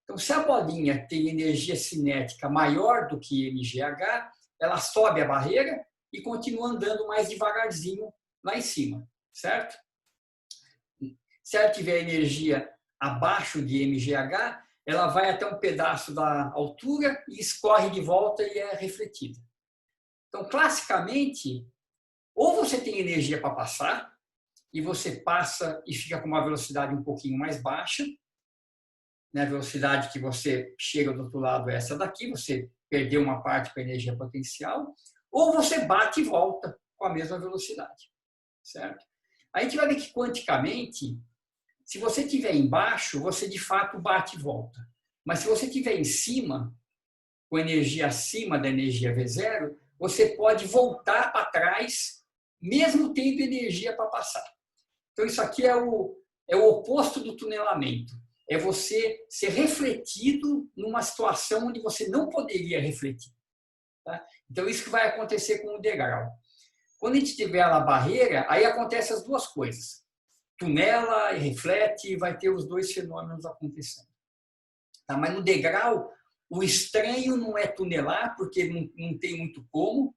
Então, se a bolinha tem energia cinética maior do que mgh, ela sobe a barreira e continua andando mais devagarzinho lá em cima, certo? Se ela tiver energia abaixo de mgh, ela vai até um pedaço da altura e escorre de volta e é refletida. Então, classicamente, ou você tem energia para passar, e você passa e fica com uma velocidade um pouquinho mais baixa, né? A velocidade que você chega do outro lado é essa daqui, você perdeu uma parte com a energia potencial, ou você bate e volta com a mesma velocidade, certo? A gente vai ver que quanticamente, se você estiver embaixo, você de fato bate e volta. Mas se você estiver em cima, com energia acima da energia V0, você pode voltar para trás, mesmo tendo energia para passar. Então, isso aqui é o oposto do tunelamento. É você ser refletido numa situação onde você não poderia refletir. Tá? Então, isso que vai acontecer com o degrau. Quando a gente tiver a barreira, aí acontecem as duas coisas. Tunela e reflete, e vai ter os dois fenômenos acontecendo. Tá? Mas no degrau, o estranho não é tunelar, porque não tem muito como,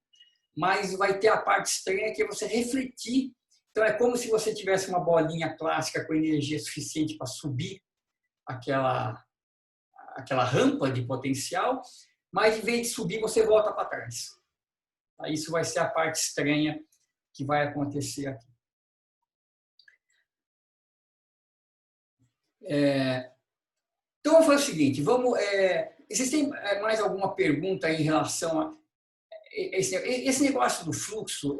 mas vai ter a parte estranha que é você refletir. Então, é como se você tivesse uma bolinha clássica com energia suficiente para subir aquela rampa de potencial, mas, em vez de subir, você volta para trás. Isso vai ser a parte estranha que vai acontecer aqui. Então, vamos fazer o seguinte, vocês têm mais alguma pergunta em relação a esse negócio do fluxo?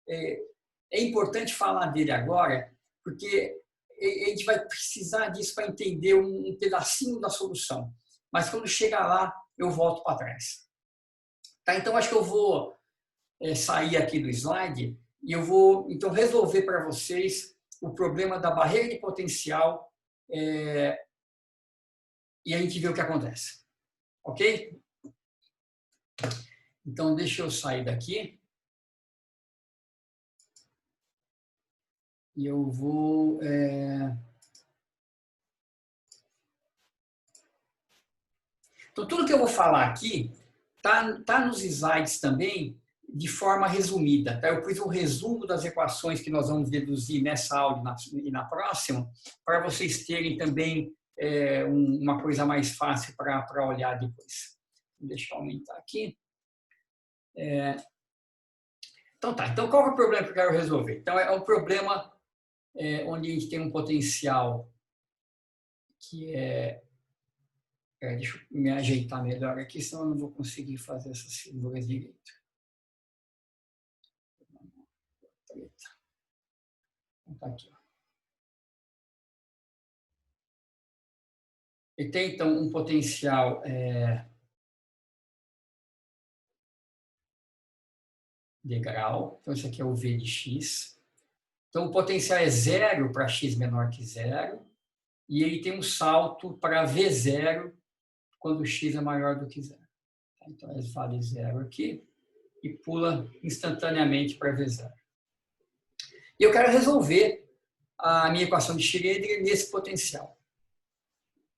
É importante falar dele agora, porque a gente vai precisar disso para entender um pedacinho da solução. Mas quando chegar lá, eu volto para trás. Tá? Então, acho que eu vou sair aqui do slide e eu vou, então, resolver para vocês o problema da barreira de potencial e a gente vê o que acontece. Ok? Então, deixa eu sair daqui. E eu vou... Então, tudo que eu vou falar aqui tá nos slides também de forma resumida. Tá? Eu pus um resumo das equações que nós vamos deduzir nessa aula e na próxima, para vocês terem também uma coisa mais fácil para olhar depois. Deixa eu aumentar aqui. Então, tá. Então, qual é o problema que eu quero resolver? Então, é um problema onde a gente tem um potencial que deixa eu me ajeitar melhor aqui, senão eu não vou conseguir fazer essas figuras direito. Então, tá aqui. Ele tem, então, um potencial de grau. Então, esse aqui é o V de x. Então, o potencial é zero para x menor que zero. E ele tem um salto para V0 quando x é maior do que zero. Então, ele vale zero aqui e pula instantaneamente para V0. E eu quero resolver a minha equação de Schrödinger nesse potencial.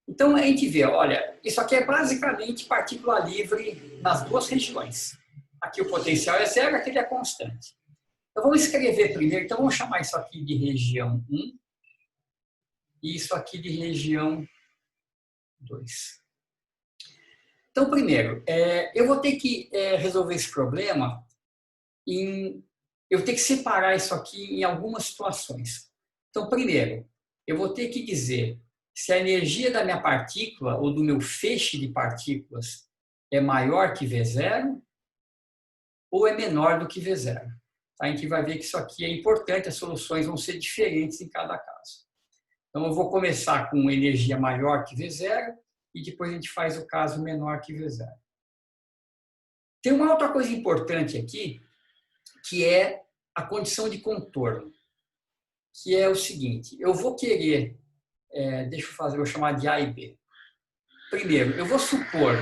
Então, a gente vê, olha, isso aqui é basicamente partícula livre nas duas regiões. Aqui o potencial é zero, aqui ele é constante. Então, vamos escrever primeiro, então vamos chamar isso aqui de região 1 e isso aqui de região 2. Então, primeiro, eu vou ter que resolver esse problema eu tenho que separar isso aqui em algumas situações. Então, primeiro, eu vou ter que dizer se a energia da minha partícula ou do meu feixe de partículas é maior que V0 ou é menor do que V0. Tá? A gente vai ver que isso aqui é importante, as soluções vão ser diferentes em cada caso. Então, eu vou começar com energia maior que V0 e depois a gente faz o caso menor que V0. Tem uma outra coisa importante aqui, que é a condição de contorno, que é o seguinte, eu vou querer, vou chamar de A e B. Primeiro, eu vou supor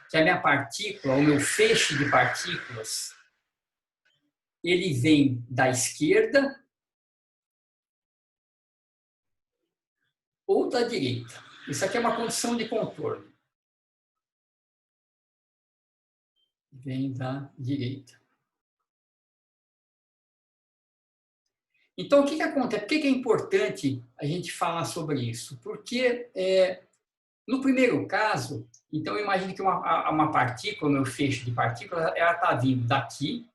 que a minha partícula, o meu feixe de partículas, ele vem da esquerda ou da direita. Isso aqui é uma condição de contorno. Vem da direita. Então, o que acontece? Por que é importante a gente falar sobre isso? Porque, no primeiro caso, então, eu imagino que uma partícula, o meu feixe de partículas, ela está vindo daqui,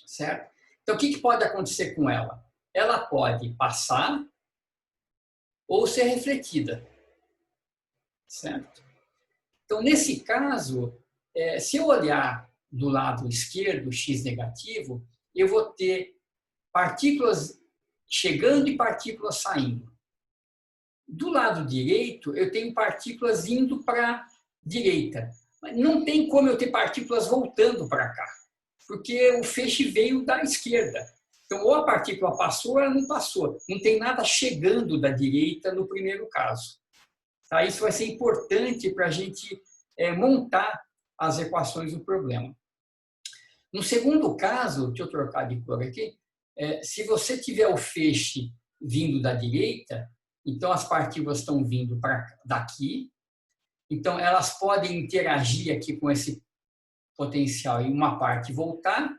certo? Então, o que pode acontecer com ela? Ela pode passar ou ser refletida, certo? Então, nesse caso, se eu olhar do lado esquerdo, x negativo, eu vou ter partículas chegando e partículas saindo. Do lado direito, eu tenho partículas indo para a direita. Mas não tem como eu ter partículas voltando para cá, porque o feixe veio da esquerda. Então, ou a partícula passou ou ela não passou. Não tem nada chegando da direita no primeiro caso. Tá? Isso vai ser importante para a gente montar as equações do problema. No segundo caso, deixa eu trocar de cor aqui, se você tiver o feixe vindo da direita, então as partículas estão vindo daqui, então elas podem interagir aqui com esse potencial e uma parte voltar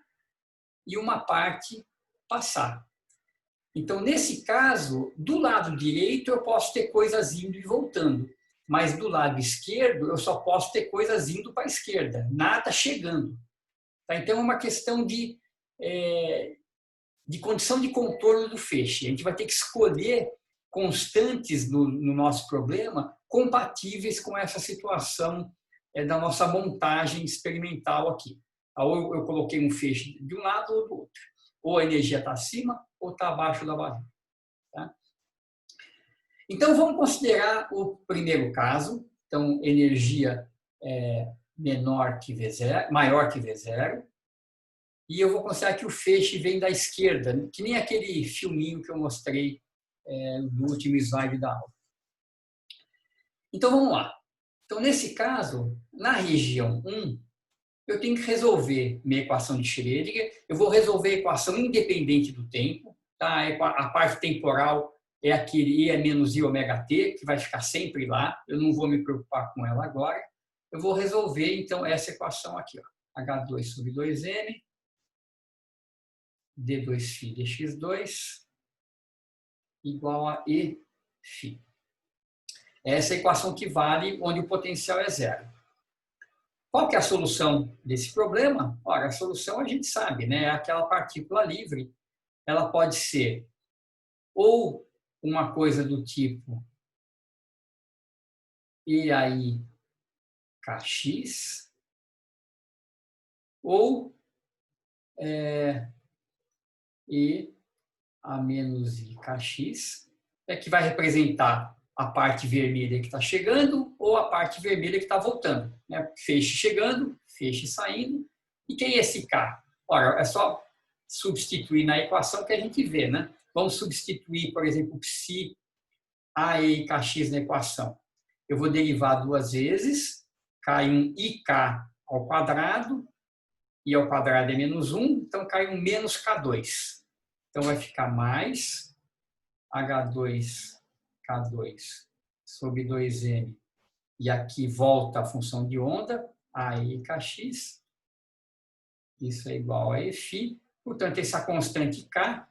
e uma parte passar. Então, nesse caso, do lado direito eu posso ter coisas indo e voltando, mas do lado esquerdo eu só posso ter coisas indo para a esquerda, nada chegando. Tá? Então, é uma questão de condição de contorno do feixe. A gente vai ter que escolher constantes no nosso problema compatíveis com essa situação da nossa montagem experimental aqui. Ou eu coloquei um feixe de um lado ou do outro. Ou a energia está acima ou está abaixo da barreira. Tá? Então, vamos considerar o primeiro caso. Então, energia menor que V0, maior que V0. E eu vou considerar que o feixe vem da esquerda, que nem aquele filminho que eu mostrei no último slide da aula. Então, vamos lá. Então, nesse caso, na região 1, eu tenho que resolver minha equação de Schrödinger. Eu vou resolver a equação independente do tempo. Tá? A parte temporal é aquele E menos I ômega T, que vai ficar sempre lá. Eu não vou me preocupar com ela agora. Eu vou resolver, então, essa equação aqui. Ó. H2 sobre 2m, D2φ dx2, igual a Eφ. Essa é a equação que vale onde o potencial é zero. Qual que é a solução desse problema? Ora, a solução a gente sabe, né? É aquela partícula livre. Ela pode ser ou uma coisa do tipo E aí Kx, ou E a menos I Kx, que vai representar a parte vermelha que está chegando ou a parte vermelha que está voltando. Né? Feixe chegando, feixe saindo. E quem é esse K? Ora, é só substituir na equação que a gente vê. Né? Vamos substituir, por exemplo, psi A e Kx na equação. Eu vou derivar duas vezes, cai um IK ao quadrado, I ao quadrado é menos 1, então cai um menos K2. Então vai ficar mais H2 K2 sobre 2m, e aqui volta a função de onda, aí Kx, isso é igual a Eφ, portanto, essa constante K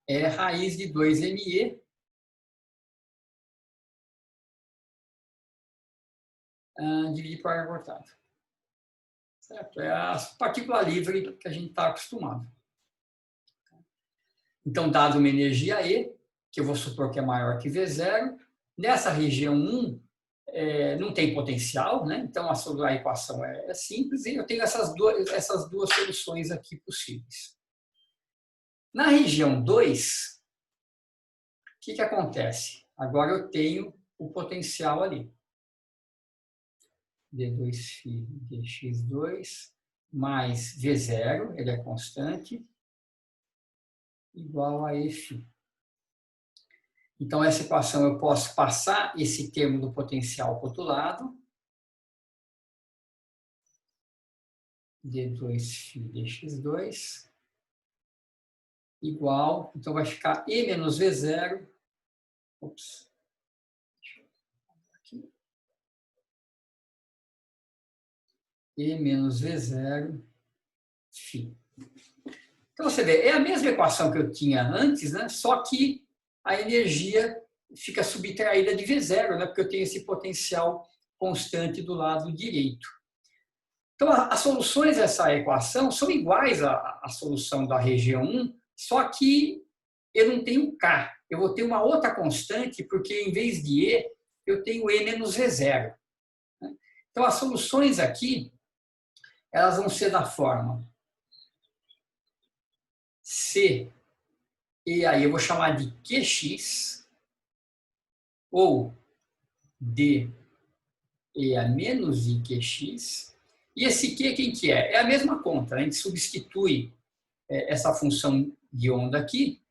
é raiz de 2me dividido por área cortada. Certo? É a partícula livre que a gente está acostumado. Então, dado uma energia E, que eu vou supor que é maior que V0, nessa região 1 não tem potencial, né? Então a equação é simples e eu tenho essas duas soluções aqui possíveis. Na região 2, o que acontece? Agora eu tenho o potencial ali. D2φ dx2 mais V0, ele é constante, igual a Eφ. Então, essa equação eu posso passar esse termo do potencial para o outro lado. D2φ dx2 igual, então vai ficar E menos V0. Ops. Deixa eu aqui. E menos V0 φ. Então, você vê, é a mesma equação que eu tinha antes, né? Só que a energia fica subtraída de V0, né? Porque eu tenho esse potencial constante do lado direito. Então, as soluções dessa equação são iguais à solução da região 1, só que eu não tenho K. Eu vou ter uma outra constante, porque em vez de E, eu tenho E menos V0. Então, as soluções aqui, elas vão ser da forma C, e aí eu vou chamar de QX, ou D, E a menos IQX. E esse Q, quem que é? É a mesma conta, a gente substitui essa função de onda aqui,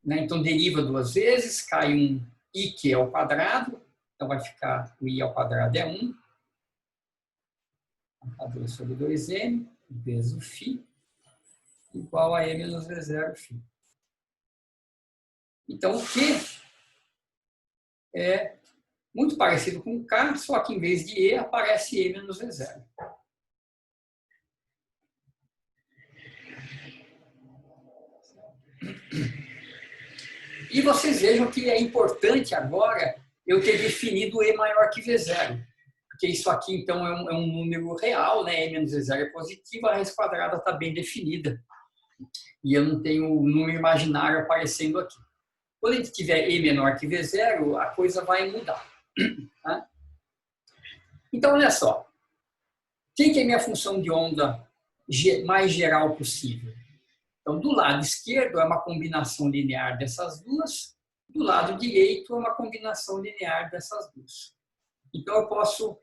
né? Então deriva duas vezes, cai um IQ ao quadrado, então vai ficar o I ao quadrado é 1, H2 sobre 2m, vezes o φ, igual a E menos V0 φ. Então, o Q é muito parecido com o K, só que em vez de E, aparece E menos V0. E vocês vejam que é importante agora eu ter definido E maior que V0. Porque isso aqui, então, é um número real, né? E menos V0 é positivo, a raiz quadrada está bem definida. E eu não tenho o número imaginário aparecendo aqui. Quando a gente tiver E menor que V0, a coisa vai mudar. Tá? Então, olha só. Quem que é minha função de onda mais geral possível? Então, do lado esquerdo é uma combinação linear dessas duas, do lado direito é uma combinação linear dessas duas. Então, eu posso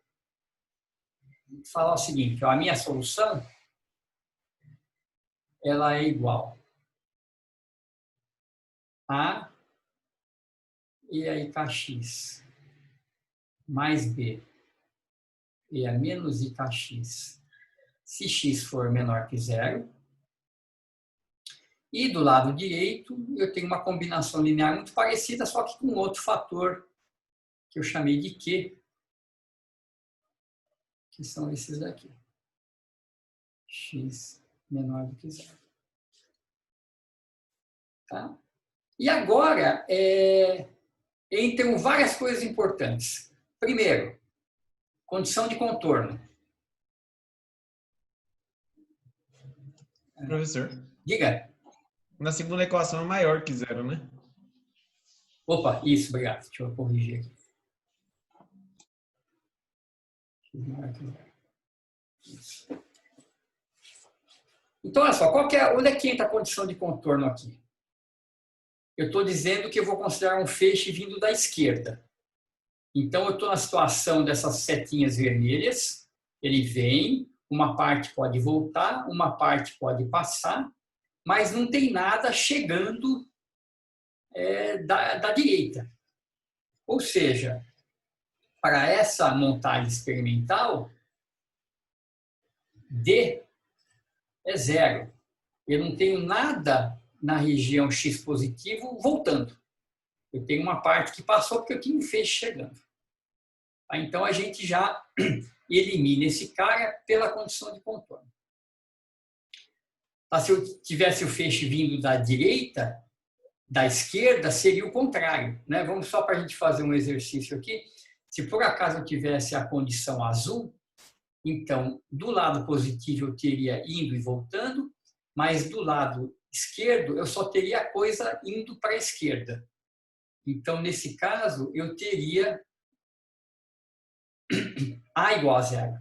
falar o seguinte, ó, a minha solução ela é igual a e aí kx mais b e a menos ikx se x for menor que zero. E do lado direito eu tenho uma combinação linear muito parecida, só que com outro fator que eu chamei de Q, que são esses daqui. X menor do que zero. Tá? E agora, entram várias coisas importantes. Primeiro, condição de contorno. Professor. Diga. Na segunda equação é maior que zero, né? Opa, isso, obrigado. Deixa eu corrigir aqui. Isso. Então, olha só, onde é que entra a condição de contorno aqui? Eu estou dizendo que eu vou considerar um feixe vindo da esquerda. Então, eu estou na situação dessas setinhas vermelhas. Ele vem, uma parte pode voltar, uma parte pode passar, mas não tem nada chegando da direita. Ou seja, para essa montagem experimental, D é zero. Eu não tenho nada na região X positivo voltando. Eu tenho uma parte que passou porque eu tinha um feixe chegando. Então, a gente já elimina esse cara pela condição de contorno. Se eu tivesse o feixe vindo da direita, da esquerda, seria o contrário. Né? Vamos só para a gente fazer um exercício aqui. Se por acaso eu tivesse a condição azul, então, do lado positivo eu teria indo e voltando, mas do lado esquerdo eu só teria a coisa indo para a esquerda. Então, nesse caso, eu teria A igual a zero.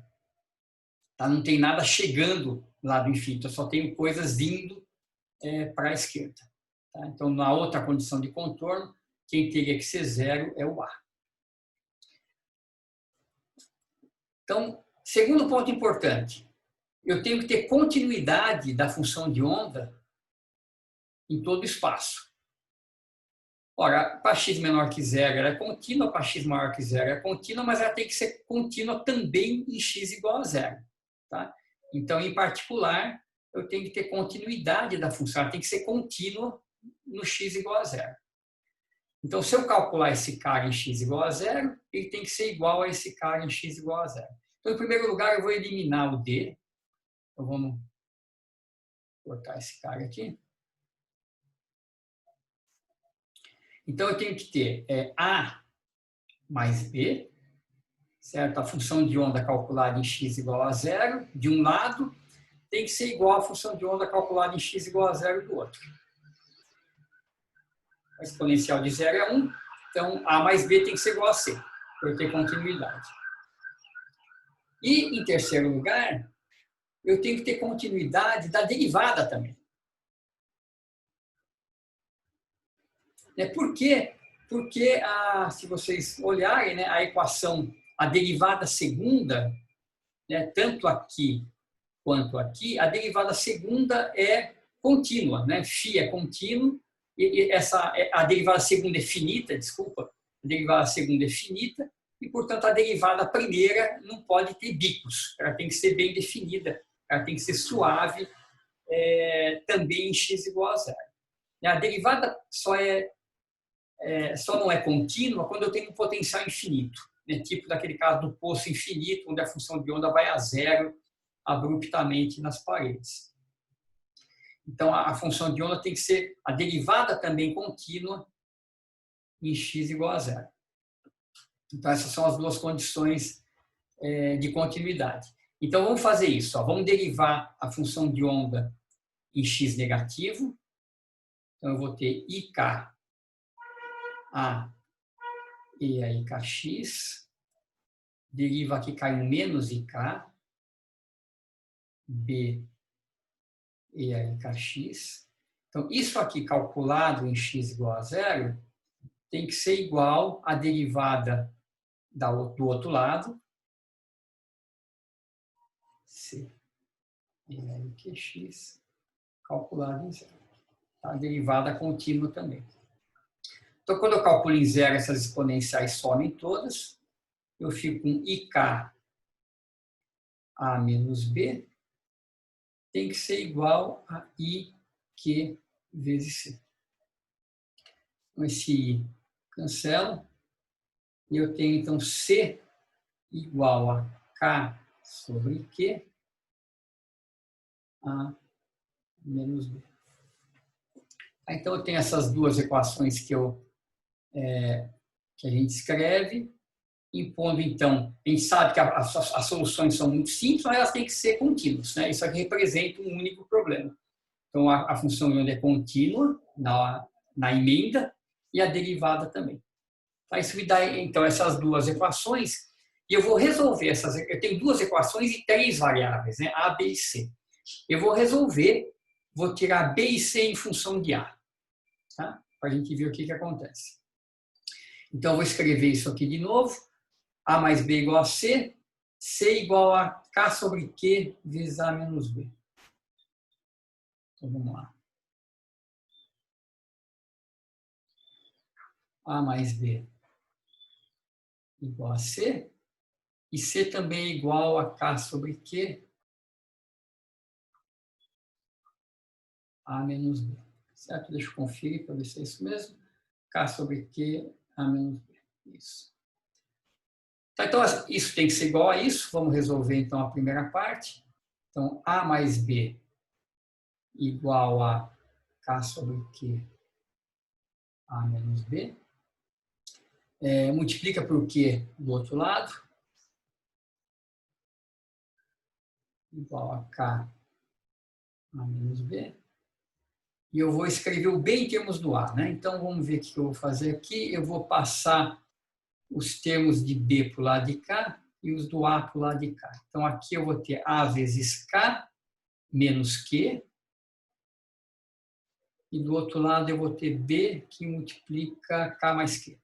Tá? Não tem nada chegando lá do infinito, eu só tenho coisas indo para a esquerda. Tá? Então, na outra condição de contorno, quem teria que ser zero é o A. Então, segundo ponto importante, eu tenho que ter continuidade da função de onda em todo o espaço. Ora, para x menor que zero ela é contínua, para x maior que zero é contínua, mas ela tem que ser contínua também em x igual a zero. Tá? Então, em particular, eu tenho que ter continuidade da função, ela tem que ser contínua no x igual a zero. Então, se eu calcular esse cara em x igual a zero, ele tem que ser igual a esse cara em x igual a zero. Então, em primeiro lugar, eu vou eliminar o d. Então, vamos cortar esse cara aqui. Então, eu tenho que ter A mais B, certo? A função de onda calculada em x igual a zero, de um lado, tem que ser igual à função de onda calculada em x igual a zero do outro. A exponencial de zero é 1, então A mais B tem que ser igual a C, para eu ter continuidade. E, em terceiro lugar, eu tenho que ter continuidade da derivada também. Por quê? Porque, se vocês olharem, né, a equação, a derivada segunda, né, tanto aqui quanto aqui, a derivada segunda é contínua. Né? Φ é contínuo, e a derivada segunda é finita, desculpa, a derivada segunda é finita, e, portanto, a derivada primeira não pode ter bicos, ela tem que ser bem definida, ela tem que ser suave, também em x igual a zero. A derivada só não é contínua quando eu tenho um potencial infinito, né? Tipo daquele caso do poço infinito, onde a função de onda vai a zero abruptamente nas paredes. Então, a função de onda tem que ser a derivada também contínua em x igual a zero. Então, essas são as duas condições de continuidade. Então, vamos fazer isso. Vamos derivar a função de onda em x negativo. Então, eu vou ter IK A e aí kx, deriva aqui cai um menos ik, b e aí kx. Então, isso aqui calculado em x igual a zero, tem que ser igual à derivada do outro lado, c e aí qx, calculado em zero. A derivada contínua também. Então, quando eu calculo em zero, essas exponenciais somem todas. Eu fico com ik a menos b, tem que ser igual a iq vezes c. Então, esse i cancela. E eu tenho, então, c igual a k sobre q a menos b. Então, eu tenho essas duas equações que a gente escreve, impondo, então, a gente sabe que as soluções são muito simples, mas elas têm que ser contínuas, né? Isso aqui representa um único problema. Então, a função de onda é contínua na emenda e a derivada também. Então, isso me dá, então, essas duas equações, e eu vou resolver essas. Eu tenho duas equações e três variáveis, né? A, B e C. Eu vou resolver, vou tirar B e C em função de A, tá? Para a gente ver o que acontece. Então, eu vou escrever isso aqui de novo. A mais B igual a C, C igual a K sobre Q vezes A menos B. Então, vamos lá. A mais B igual a C, e C também é igual a K sobre Q, A menos B. Certo? Deixa eu conferir para ver se é isso mesmo. K sobre Q, A menos B. Isso. Então, isso tem que ser igual a isso. Vamos resolver, então, a primeira parte. Então, A mais B igual a K sobre Q, A menos B. Multiplica por Q do outro lado. Igual a K, A menos B. E eu vou escrever o B em termos do A, né? Então, vamos ver o que eu vou fazer aqui. Eu vou passar os termos de B para o lado de cá e os do A para o lado de cá. Então, aqui eu vou ter A vezes K menos Q. E do outro lado eu vou ter B que multiplica K mais Q.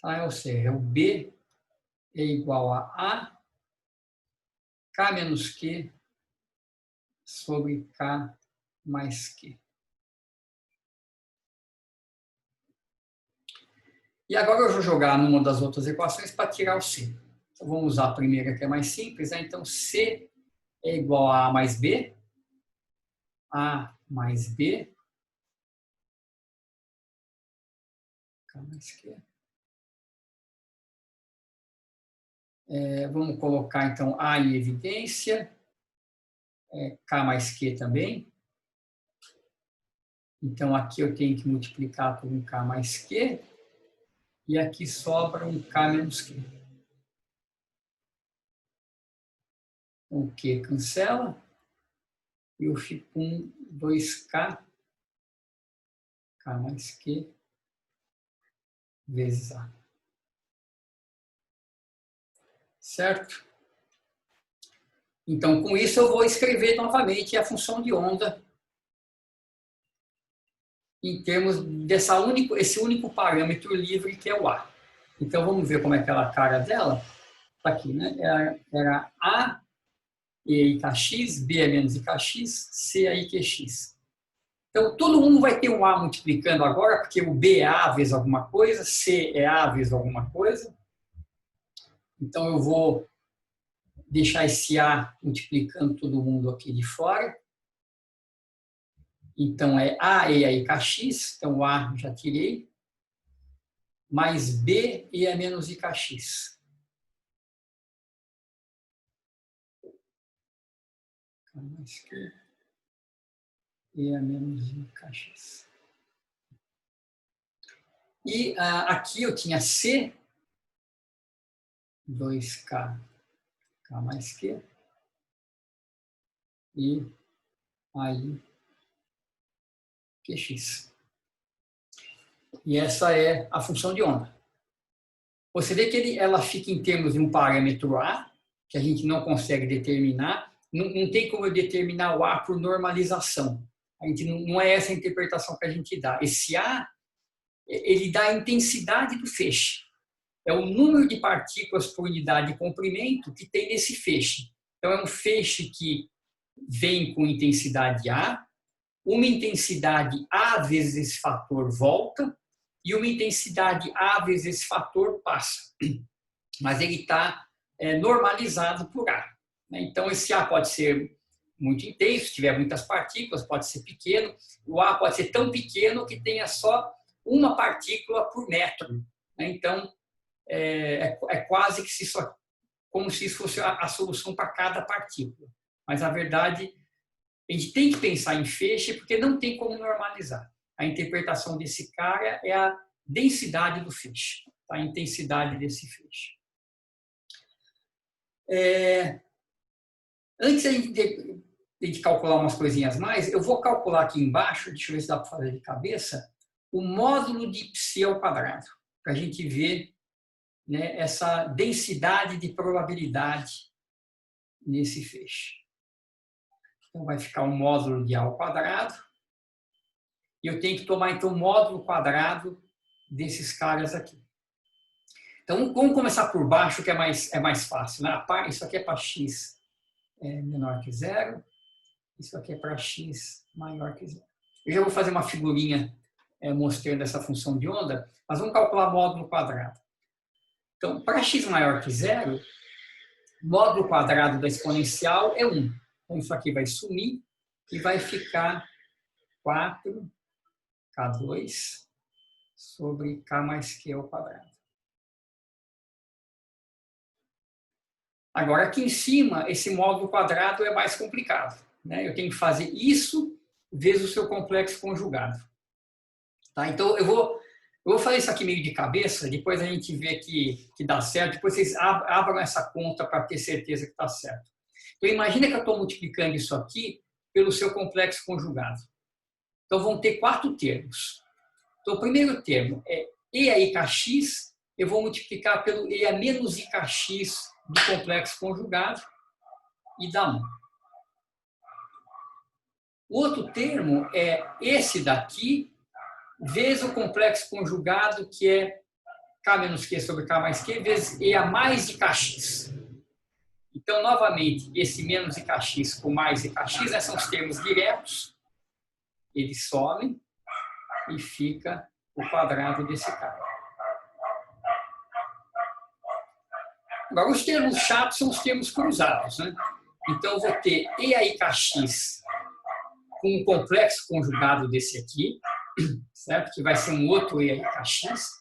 Tá? Ou seja, o B é igual a K menos Q sobre K mais Q. E agora eu vou jogar numa das outras equações para tirar o C. Então, vamos usar a primeira, que é mais simples, né? Então, C é igual a A mais B. A mais B. K mais Q. Vamos colocar, então, A em evidência. K mais Q também. Então, aqui eu tenho que multiplicar por um K mais Q. E aqui sobra um K menos Q. O Q cancela. E eu fico com 2K, K mais Q, vezes A. Certo? Então, com isso, eu vou escrever novamente a função de onda em termos esse único parâmetro livre que é o A. Então, vamos ver como é aquela cara dela. Está aqui, né? Era A e aí kx, B é menos ikx, C é iqx. Então, todo mundo vai ter um A multiplicando agora, porque o B é A vezes alguma coisa, C é A vezes alguma coisa. Então, eu vou deixar esse A multiplicando todo mundo aqui de fora. Então, é A e aí kx, então o A já tirei, mais B e é menos ikx. Mais Q e é menos ikx. E aqui eu tinha C, 2K, K mais Q, e aí Qx. E essa é a função de onda. Você vê que ela fica em termos de um parâmetro A, que a gente não consegue determinar. Não tem como eu determinar o A por normalização. A gente não é essa a interpretação que a gente dá. Esse A, ele dá a intensidade do feixe. É o número de partículas por unidade de comprimento que tem nesse feixe. Então, é um feixe que vem com intensidade A, uma intensidade A vezes esse fator volta, e uma intensidade A vezes esse fator passa. Mas ele está normalizado por A. Então, esse A pode ser muito intenso, se tiver muitas partículas, pode ser pequeno. O A pode ser tão pequeno que tenha só uma partícula por metro. Então, é quase que como se isso fosse a solução para cada partícula. Mas, na verdade, a gente tem que pensar em feixe porque não tem como normalizar. A interpretação desse cara é a densidade do feixe, a intensidade desse feixe. Antes de calcular umas coisinhas mais, eu vou calcular aqui embaixo, deixa eu ver se dá para fazer de cabeça, o módulo de π ao quadrado, para a gente ver, né, essa densidade de probabilidade nesse feixe. Então, vai ficar um módulo de A ao quadrado. E eu tenho que tomar, então, o módulo quadrado desses caras aqui. Então, vamos começar por baixo, que é mais fácil. Né? Isso aqui é para x menor que zero. Isso aqui é para x maior que zero. Eu já vou fazer uma figurinha mostrando essa função de onda, mas vamos calcular módulo quadrado. Então, para x maior que zero, módulo quadrado da exponencial é 1. Então, isso aqui vai sumir e vai ficar 4k2 sobre k mais q ao quadrado. Agora, aqui em cima, esse módulo quadrado é mais complicado. Né? Eu tenho que fazer isso vezes o seu complexo conjugado. Tá? Então, eu vou fazer isso aqui meio de cabeça, depois a gente vê que dá certo, depois vocês abram essa conta para ter certeza que está certo. Então, imagina que eu estou multiplicando isso aqui pelo seu complexo conjugado. Então, vão ter 4 termos. Então, o primeiro termo é E a IKX, eu vou multiplicar pelo E a menos IKX do complexo conjugado e dá 1. O outro termo é esse daqui, vezes o complexo conjugado, que é K menos Q sobre K mais Q, vezes E a mais IKX. Então, novamente, esse menos IKX com mais IKX, né, são os termos diretos, eles somem e fica o quadrado desse cara. Agora, os termos chatos são os termos cruzados. Né? Então, eu vou ter E a IKX com um complexo conjugado desse aqui, certo? Que vai ser um outro E a IKX.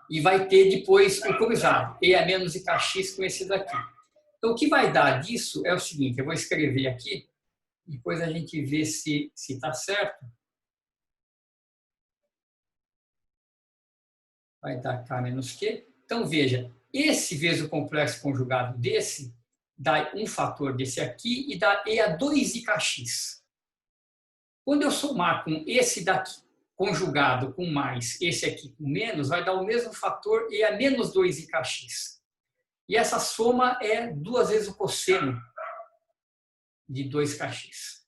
E vai ter depois o cruzado, E a menos IKX com esse daqui. Então, o que vai dar disso é o seguinte, eu vou escrever aqui, depois a gente vê se está certo. Vai dar K menos Q. Então, veja, esse vezes o complexo conjugado desse, dá um fator desse aqui e dá E a 2IKX. Quando eu somar com esse daqui, conjugado com mais, esse aqui com menos, vai dar o mesmo fator E a menos 2IKX. E essa soma é 2 vezes o cosseno de 2kx.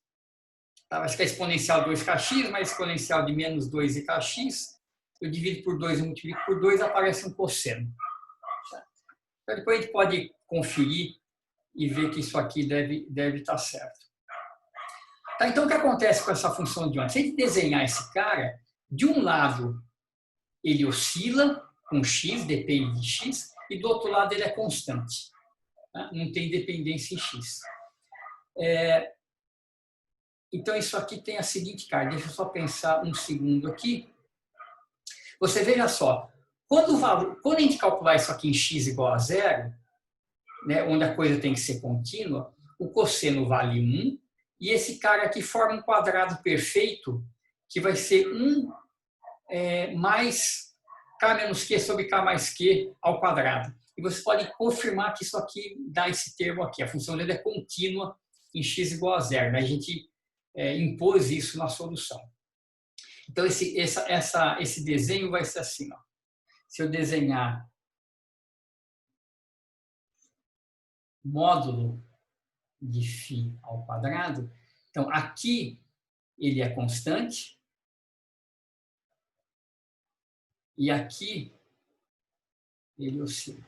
Tá? Acho que é exponencial 2kx, mais exponencial de menos 2IKX. Eu divido por 2 e multiplico por 2, aparece um cosseno. Tá? Então, depois a gente pode conferir e ver que isso aqui deve estar certo. Tá, então, o que acontece com essa função de onda? Se a gente desenhar esse cara, de um lado ele oscila com x, depende de x, e do outro lado ele é constante. Tá? Não tem dependência em x. Então, isso aqui tem a seguinte cara. Deixa eu só pensar um segundo aqui. Você veja só, quando a gente calcular isso aqui em x igual a 0, né, onde a coisa tem que ser contínua, o cosseno vale 1, e esse cara aqui forma um quadrado perfeito, que vai ser 1 mais K menos Q sobre K mais Q ao quadrado. E você pode confirmar que isso aqui dá esse termo aqui. A função dele é contínua em x igual a 0. Né? A gente impôs isso na solução. Então, esse desenho vai ser assim. Ó. Se eu desenhar módulo de φ ao quadrado, então aqui ele é constante e aqui ele oscila.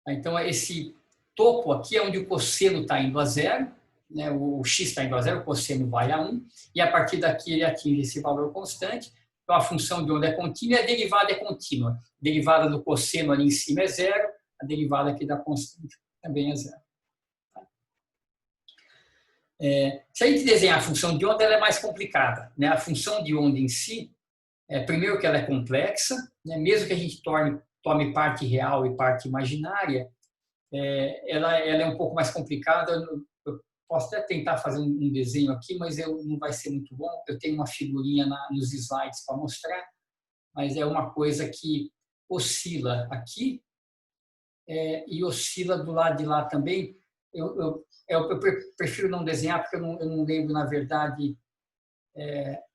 Então, esse topo aqui é onde o cosseno está indo a zero, né? O x está indo a zero, o cosseno vai a 1, e a partir daqui ele atinge esse valor constante. Então, a função de onda é contínua e a derivada é contínua. A derivada do cosseno ali em cima é zero, a derivada aqui da constante também é zero. Se a gente desenhar a função de onda, ela é mais complicada, né? A função de onda em si, primeiro que ela é complexa, né? Mesmo que a gente tome parte real e parte imaginária, ela é um pouco mais complicada. Eu posso até tentar fazer um desenho aqui, mas não vai ser muito bom. Eu tenho uma figurinha nos slides para mostrar, mas é uma coisa que oscila aqui e oscila do lado de lá também. Eu prefiro não desenhar, porque eu não lembro, na verdade,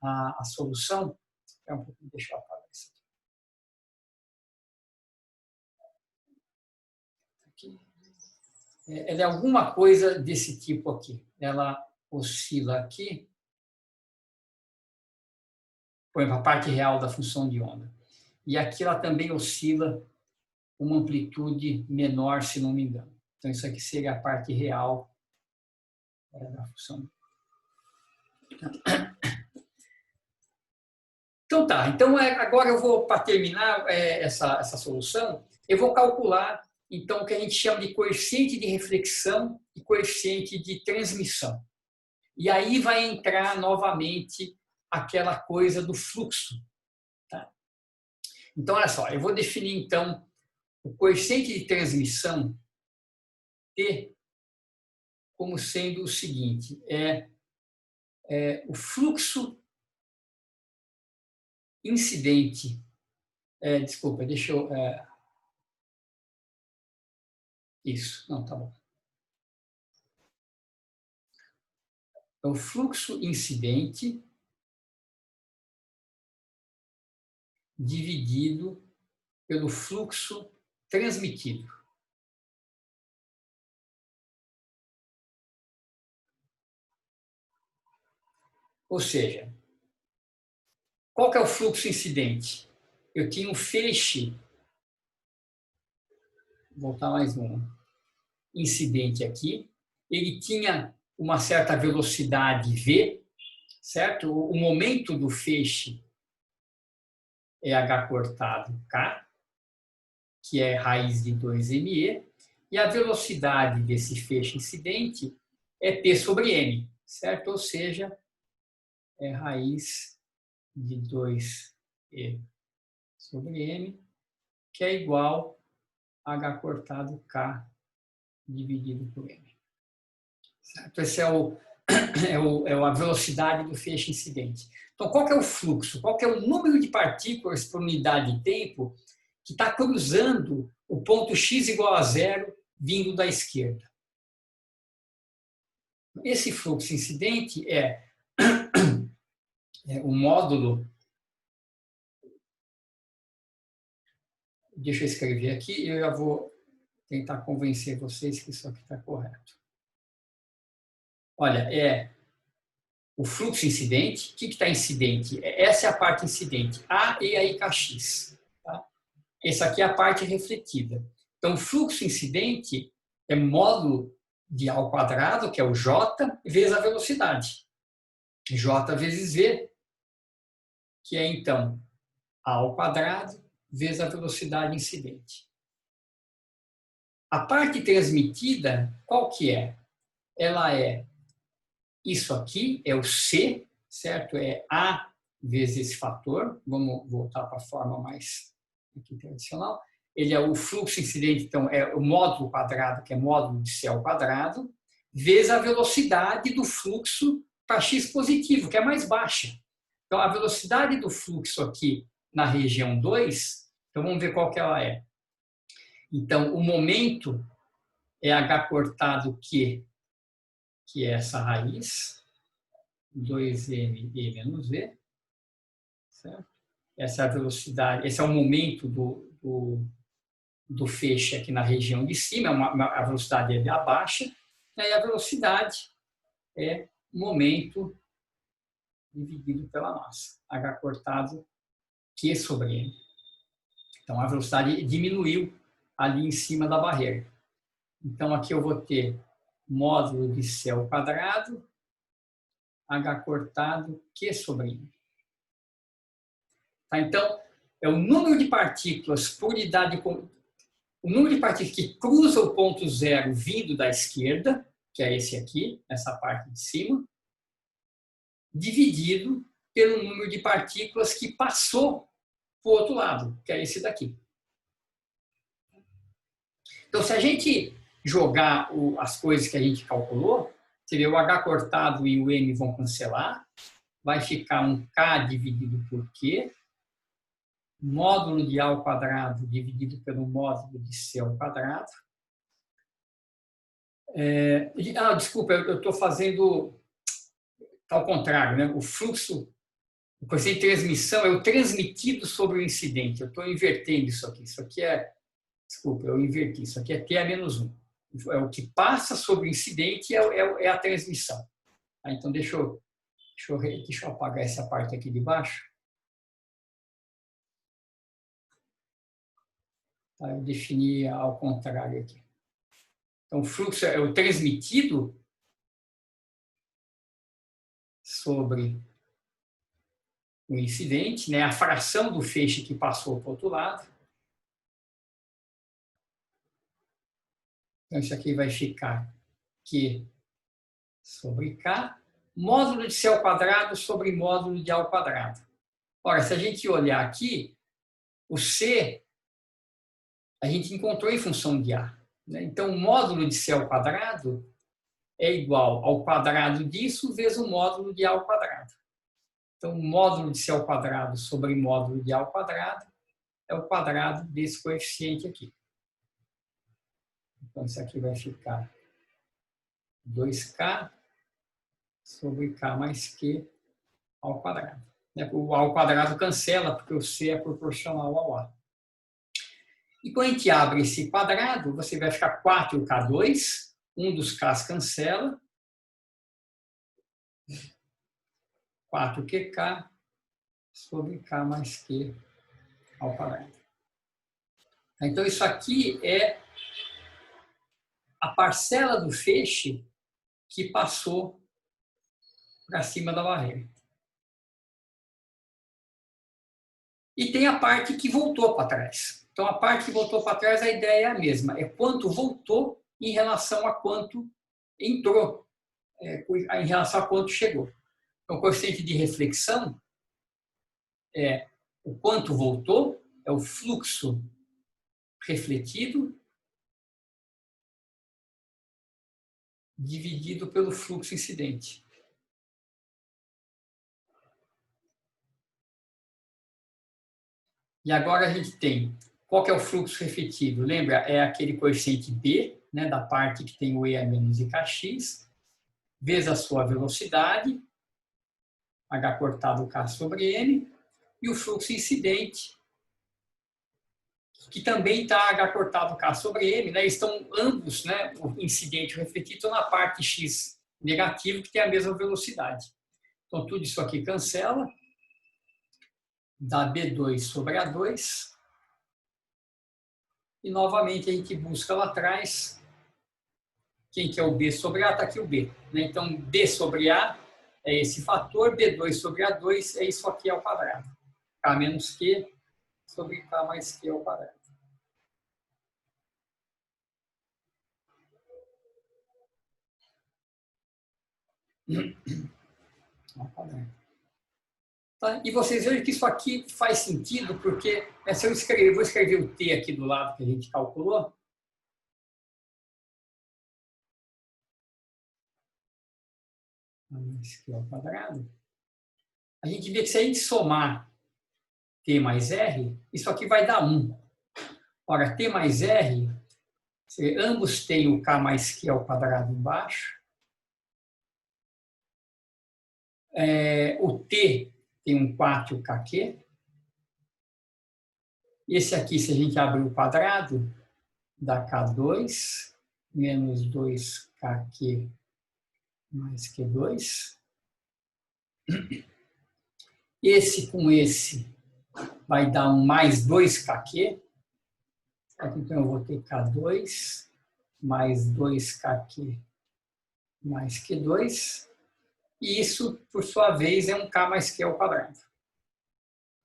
a solução. Deixa eu apagar isso aqui. Ela é alguma coisa desse tipo aqui. Ela oscila aqui. Por exemplo, a parte real da função de onda. E aqui ela também oscila uma amplitude menor, se não me engano. Então, isso aqui seria a parte real da função. Então, tá. Então, agora eu vou, para terminar essa solução, eu vou calcular, então, o que a gente chama de coeficiente de reflexão e coeficiente de transmissão. E aí vai entrar novamente aquela coisa do fluxo. Tá? Então, olha só, eu vou definir, então, o coeficiente de transmissão T como sendo o seguinte, o fluxo incidente, desculpa, deixa eu... isso, não, tá bom. É o fluxo incidente dividido pelo fluxo transmitido. Ou seja, qual que é o fluxo incidente? Eu tinha um feixe, vou voltar mais um, incidente aqui, ele tinha uma certa velocidade v, certo? O momento do feixe é h cortado k, que é raiz de 2me, e a velocidade desse feixe incidente é p sobre m, certo? Ou seja, é raiz de 2e sobre m, que é igual a h cortado k dividido por m. Certo? Esse é a velocidade do feixe incidente. Então, qual que é o fluxo? Qual que é o número de partículas por unidade de tempo que está cruzando o ponto x igual a zero vindo da esquerda? Esse fluxo incidente é o módulo... Deixa eu escrever aqui e eu já vou tentar convencer vocês que isso aqui está correto. Olha, o fluxo incidente. O que está incidente? Essa é a parte incidente, A e aí kx. Tá? Essa aqui é a parte refletida. Então, o fluxo incidente é módulo de A ao quadrado, que é o J, vezes a velocidade. J vezes V, que é, então, A ao quadrado vezes a velocidade incidente. A parte transmitida, qual que é? Ela é isso aqui, é o C, certo? É A vezes esse fator. Vamos voltar para a forma mais aqui tradicional. Ele é o fluxo incidente, então, é o módulo quadrado, que é módulo de C ao quadrado, vezes a velocidade do fluxo para x positivo, que é mais baixa. Então, a velocidade do fluxo aqui na região 2, então vamos ver qual que ela é. Então, o momento é h cortado Q, que é essa raiz, 2m e menos v. Certo? Essa é a velocidade, esse é o momento do feixe aqui na região de cima, a velocidade é a baixa, e aí a velocidade é momento dividido pela massa, h cortado Q sobre m. Então, a velocidade diminuiu ali em cima da barreira. Então, aqui eu vou ter módulo de C ao quadrado, h cortado Q sobre m. Tá? Então, é o número de partículas por unidade, o número de partículas que cruza o ponto zero vindo da esquerda, que é esse aqui, essa parte de cima, dividido pelo número de partículas que passou para o outro lado, que é esse daqui. Então, se a gente jogar as coisas que a gente calculou, você vê o h cortado e o m vão cancelar, vai ficar um k dividido por q, módulo de a ao quadrado dividido pelo módulo de c ao quadrado. Desculpa, eu estou fazendo ao contrário, né? O fluxo, o conceito de transmissão é o transmitido sobre o incidente. Eu estou invertendo isso aqui. Isso aqui é, desculpa, eu inverti. Isso aqui é T a menos 1. É o que passa sobre o incidente é a transmissão. Então, deixa eu apagar essa parte aqui de baixo. Eu defini ao contrário aqui. Então, o fluxo é o transmitido sobre o incidente, né? A fração do feixe que passou para o outro lado. Então, isso aqui vai ficar Q sobre K, módulo de C ao quadrado sobre módulo de A ao quadrado. Ora, se a gente olhar aqui, o C a gente encontrou em função de A. Né? Então, o módulo de C ao quadrado é igual ao quadrado disso vezes o módulo de A ao quadrado. Então, o módulo de C ao quadrado sobre módulo de A ao quadrado é o quadrado desse coeficiente aqui. Então, isso aqui vai ficar 2K sobre K mais Q ao quadrado. O A ao quadrado cancela, porque o C é proporcional ao A. E quando a gente abre esse quadrado, você vai ficar 4K2, um dos K's cancela, 4QK sobre K mais Q ao quadrado. Então, isso aqui é a parcela do feixe que passou para cima da barreira. E tem a parte que voltou para trás. Então, a parte que voltou para trás, a ideia é a mesma. É quanto voltou em relação a quanto entrou, em relação a quanto chegou. Então, o coeficiente de reflexão é o quanto voltou, é o fluxo refletido dividido pelo fluxo incidente. E agora a gente tem, qual que é o fluxo refletido? Lembra? É aquele coeficiente B, né, da parte que tem o E a menos IKX, vezes a sua velocidade, H cortado K sobre M, e o fluxo incidente, que também está H cortado K sobre M, né, estão ambos, né, o incidente e o refletido, estão na parte X negativo, que tem a mesma velocidade. Então, tudo isso aqui cancela, dá B2 sobre A2, e novamente a gente busca lá atrás, quem que é o B sobre A? Está aqui o B. Né? Então, B sobre A é esse fator, B2 sobre A2 é isso aqui ao quadrado. K menos Q sobre K mais Q ao quadrado. Ao quadrado. Tá? E vocês vejam que isso aqui faz sentido, porque se eu vou escrever o T aqui do lado que a gente calculou. Aqui ao quadrado. A gente vê que se a gente somar T mais R, isso aqui vai dar 1. Ora, T mais R Ambos têm o K mais Q ao quadrado embaixo. O T tem um 4 KQ. Esse aqui, se a gente abrir o quadrado, dá K2 menos 2KQ mais Q2. Esse com esse vai dar um mais 2KQ. Então, eu vou ter K2 mais 2KQ mais Q2. E isso, por sua vez, é um K mais Q ao quadrado,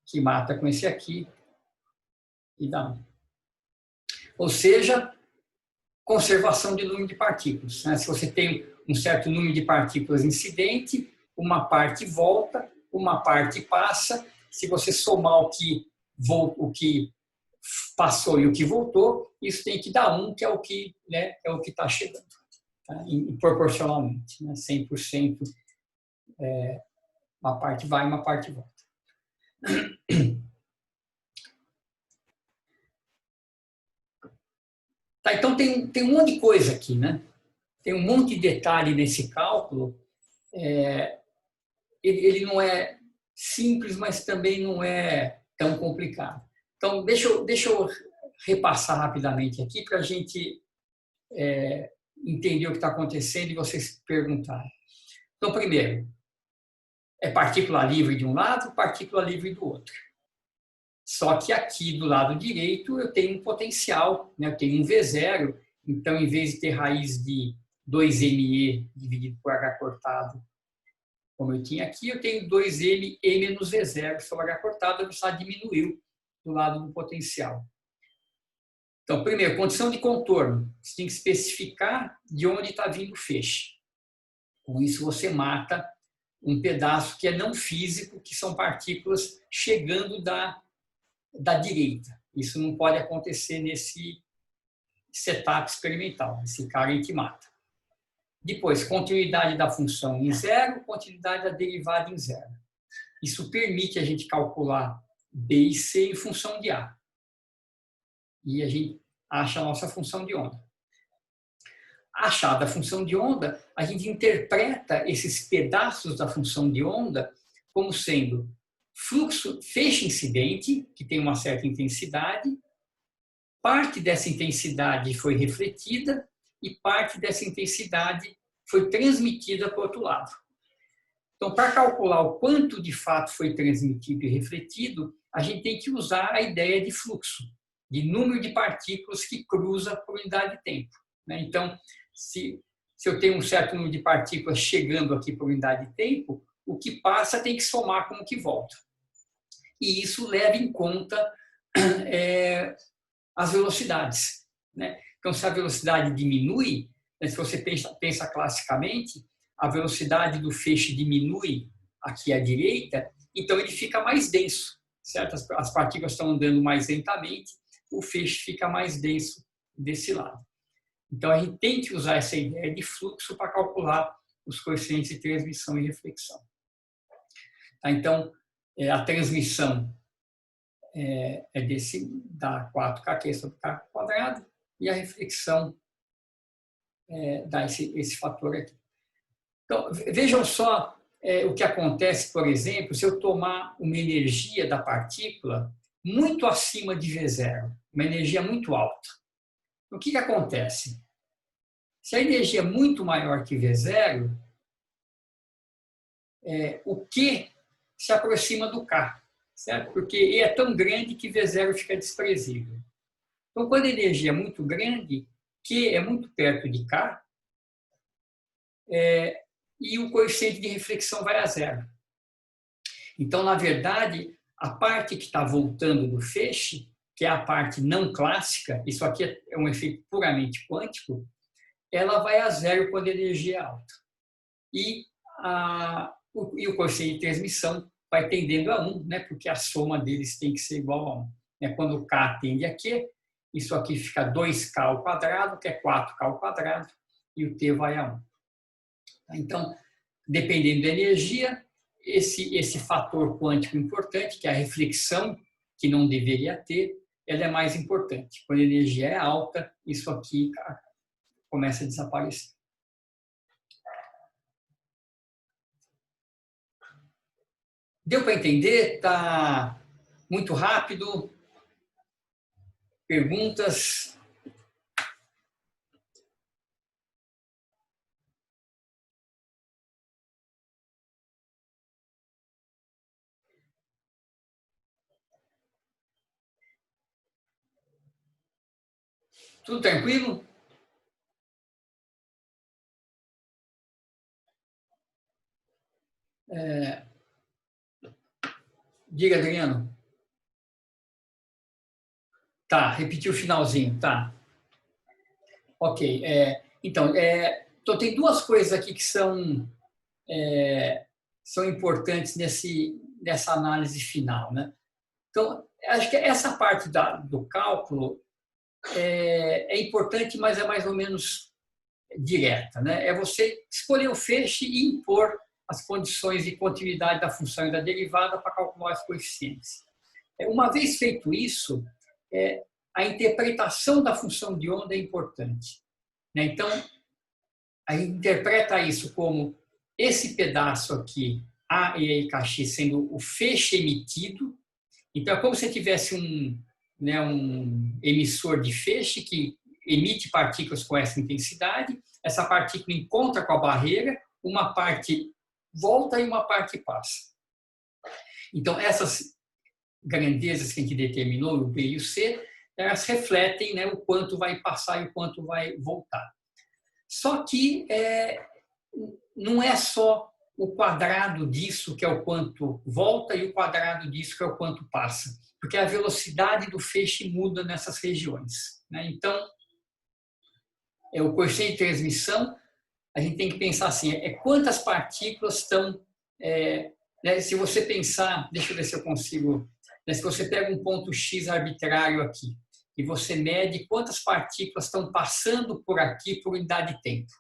que mata com esse aqui e dá 1. Ou seja, conservação de número de partículas. Né? Se você tem um certo número de partículas incidente, uma parte volta, uma parte passa. Se você somar o que passou e o que voltou, isso tem que dar 1, que é o que está chegando, tá? Proporcionalmente, né? 100%. Uma parte vai, uma parte volta. Tá, então tem um monte de coisa aqui, né? Tem um monte de detalhe nesse cálculo. Ele não é simples, mas também não é tão complicado. Então, deixa eu repassar rapidamente aqui para a gente entender o que está acontecendo e vocês perguntarem. Então, primeiro, é partícula livre de um lado, partícula livre do outro. Só que aqui do lado direito eu tenho um potencial, né? Eu tenho um V0, então em vez de ter raiz de 2ME dividido por H cortado, como eu tinha aqui, eu tenho 2ME menos V0 sobre H cortado, a velocidade diminuiu do lado do potencial. Então, primeiro, condição de contorno. Você tem que especificar de onde está vindo o feixe. Com isso você mata um pedaço que é não físico, que são partículas chegando da direita. Isso não pode acontecer nesse setup experimental. Esse cara aí que mata. Depois, continuidade da função em zero, continuidade da derivada em zero. Isso permite a gente calcular B e C em função de A. E a gente acha a nossa função de onda. Achada a função de onda, a gente interpreta esses pedaços da função de onda como sendo fluxo, feixe incidente, que tem uma certa intensidade, parte dessa intensidade foi refletida e parte dessa intensidade foi transmitida para o outro lado. Então, para calcular o quanto de fato foi transmitido e refletido, a gente tem que usar a ideia de fluxo, de número de partículas que cruza por unidade de tempo. Então, se eu tenho um certo número de partículas chegando aqui por unidade de tempo, o que passa tem que somar com o que volta. E isso leva em conta as velocidades. Então, se a velocidade diminui, se você pensa classicamente, a velocidade do feixe diminui aqui à direita, então ele fica mais denso, certo? As partículas estão andando mais lentamente, o feixe fica mais denso desse lado. Então, a gente tem que usar essa ideia de fluxo para calcular os coeficientes de transmissão e reflexão. Então, a transmissão dá 4KQ sobre K quadrado e a reflexão dá esse fator aqui. Então, vejam só o que acontece, por exemplo, se eu tomar uma energia da partícula muito acima de V0, uma energia muito alta. O que acontece? Se a energia é muito maior que V0, o Q se aproxima do K, certo? Porque E é tão grande que V0 fica desprezível. Então, quando a energia é muito grande, Q é muito perto de K, e o coeficiente de reflexão vai a zero. Então, na verdade, a parte que está voltando do feixe, que é a parte não clássica, isso aqui é um efeito puramente quântico, ela vai a zero quando a energia é alta. E o coeficiente de transmissão vai tendendo a 1, porque a soma deles tem que ser igual a 1. Quando o K tende a Q, isso aqui fica 2K ao quadrado, que é 4K ao quadrado, e o T vai a 1. Então, dependendo da energia, esse fator quântico importante, que é a reflexão, que não deveria ter, ela é mais importante. Quando a energia é alta, isso aqui começa a desaparecer. Deu para entender? Está muito rápido? Perguntas? Tudo tranquilo? Diga, Adriano. Tá, repetiu o finalzinho, tá. Ok. Então, tem duas coisas aqui que são importantes nessa análise final, né? Então, acho que essa parte do cálculo é importante, mas é mais ou menos direta, né? É você escolher o feixe e impor as condições de continuidade da função e da derivada para calcular os coeficientes. Uma vez feito isso, a interpretação da função de onda é importante, né? Então, a gente interpreta isso como esse pedaço aqui, A e I kx, sendo o feixe emitido. Então, é como se tivesse um emissor de feixe que emite partículas com essa intensidade. Essa partícula encontra com a barreira, uma parte volta e uma parte passa. Então, essas grandezas que a gente determinou, o B e o C, elas refletem, né, o quanto vai passar e o quanto vai voltar. Só que não é só o quadrado disso que é o quanto volta e o quadrado disso que é o quanto passa, porque a velocidade do feixe muda nessas regiões, né? Então, o coeficiente de transmissão, a gente tem que pensar assim, quantas partículas estão... né, se você pensar, deixa eu ver se eu consigo... Né, se você pega um ponto X arbitrário aqui, e você mede quantas partículas estão passando por aqui por unidade de tempo.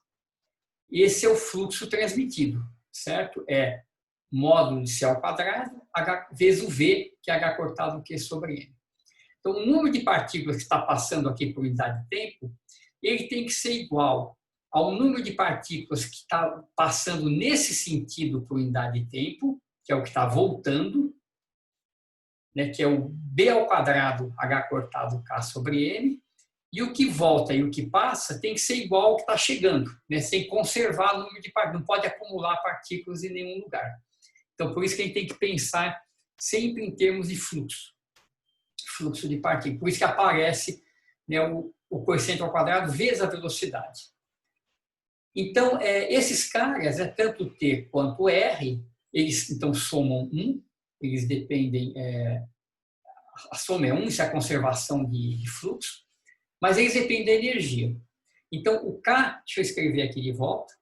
Esse é o fluxo transmitido, certo? É módulo de C ao quadrado, H vezes o V, que é H cortado Q sobre M. Então, o número de partículas que está passando aqui por unidade de tempo, ele tem que ser igual ao número de partículas que está passando nesse sentido por unidade de tempo, que é o que está voltando, né, que é o B ao quadrado H cortado K sobre M, e o que volta e o que passa tem que ser igual ao que está chegando, né, sem conservar o número de partículas, não pode acumular partículas em nenhum lugar. Então, por isso que a gente tem que pensar sempre em termos de fluxo de partículas. Por isso que aparece, né, o coeficiente ao quadrado vezes a velocidade. Então, esses caras, tanto T quanto R, eles então somam 1, eles dependem, a soma é 1, isso é a conservação de fluxo, mas eles dependem da energia. Então, o K, deixa eu escrever aqui de volta,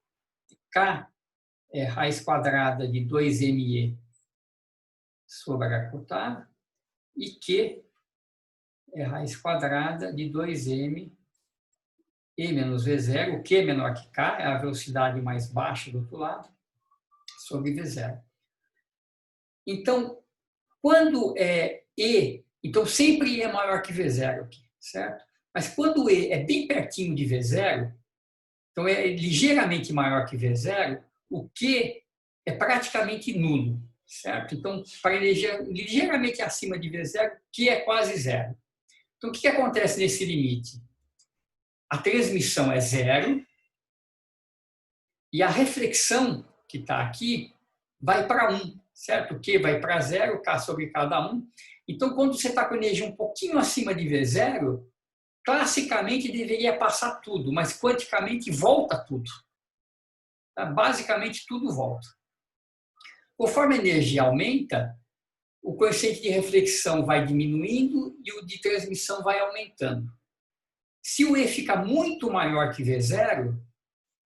K é raiz quadrada de 2ME sobre H cortado, e Q é raiz quadrada de 2M E menos V0, o Q menor que K, é a velocidade mais baixa do outro lado, sobre V0. Então, quando E, então sempre E é maior que V0 aqui, certo? Mas quando E é bem pertinho de V0, então é ligeiramente maior que V0, o Q é praticamente nulo, certo? Então, para energia ligeiramente acima de V0, Q é quase zero. Então, o que acontece nesse limite? A transmissão é zero e a reflexão que está aqui vai para 1, certo? O Q vai para zero, K sobre cada 1. Então, quando você está com energia um pouquinho acima de V0, classicamente deveria passar tudo, mas quanticamente volta tudo. Tá? Basicamente, tudo volta. Conforme a energia aumenta, o coeficiente de reflexão vai diminuindo e o de transmissão vai aumentando. Se o E fica muito maior que V0,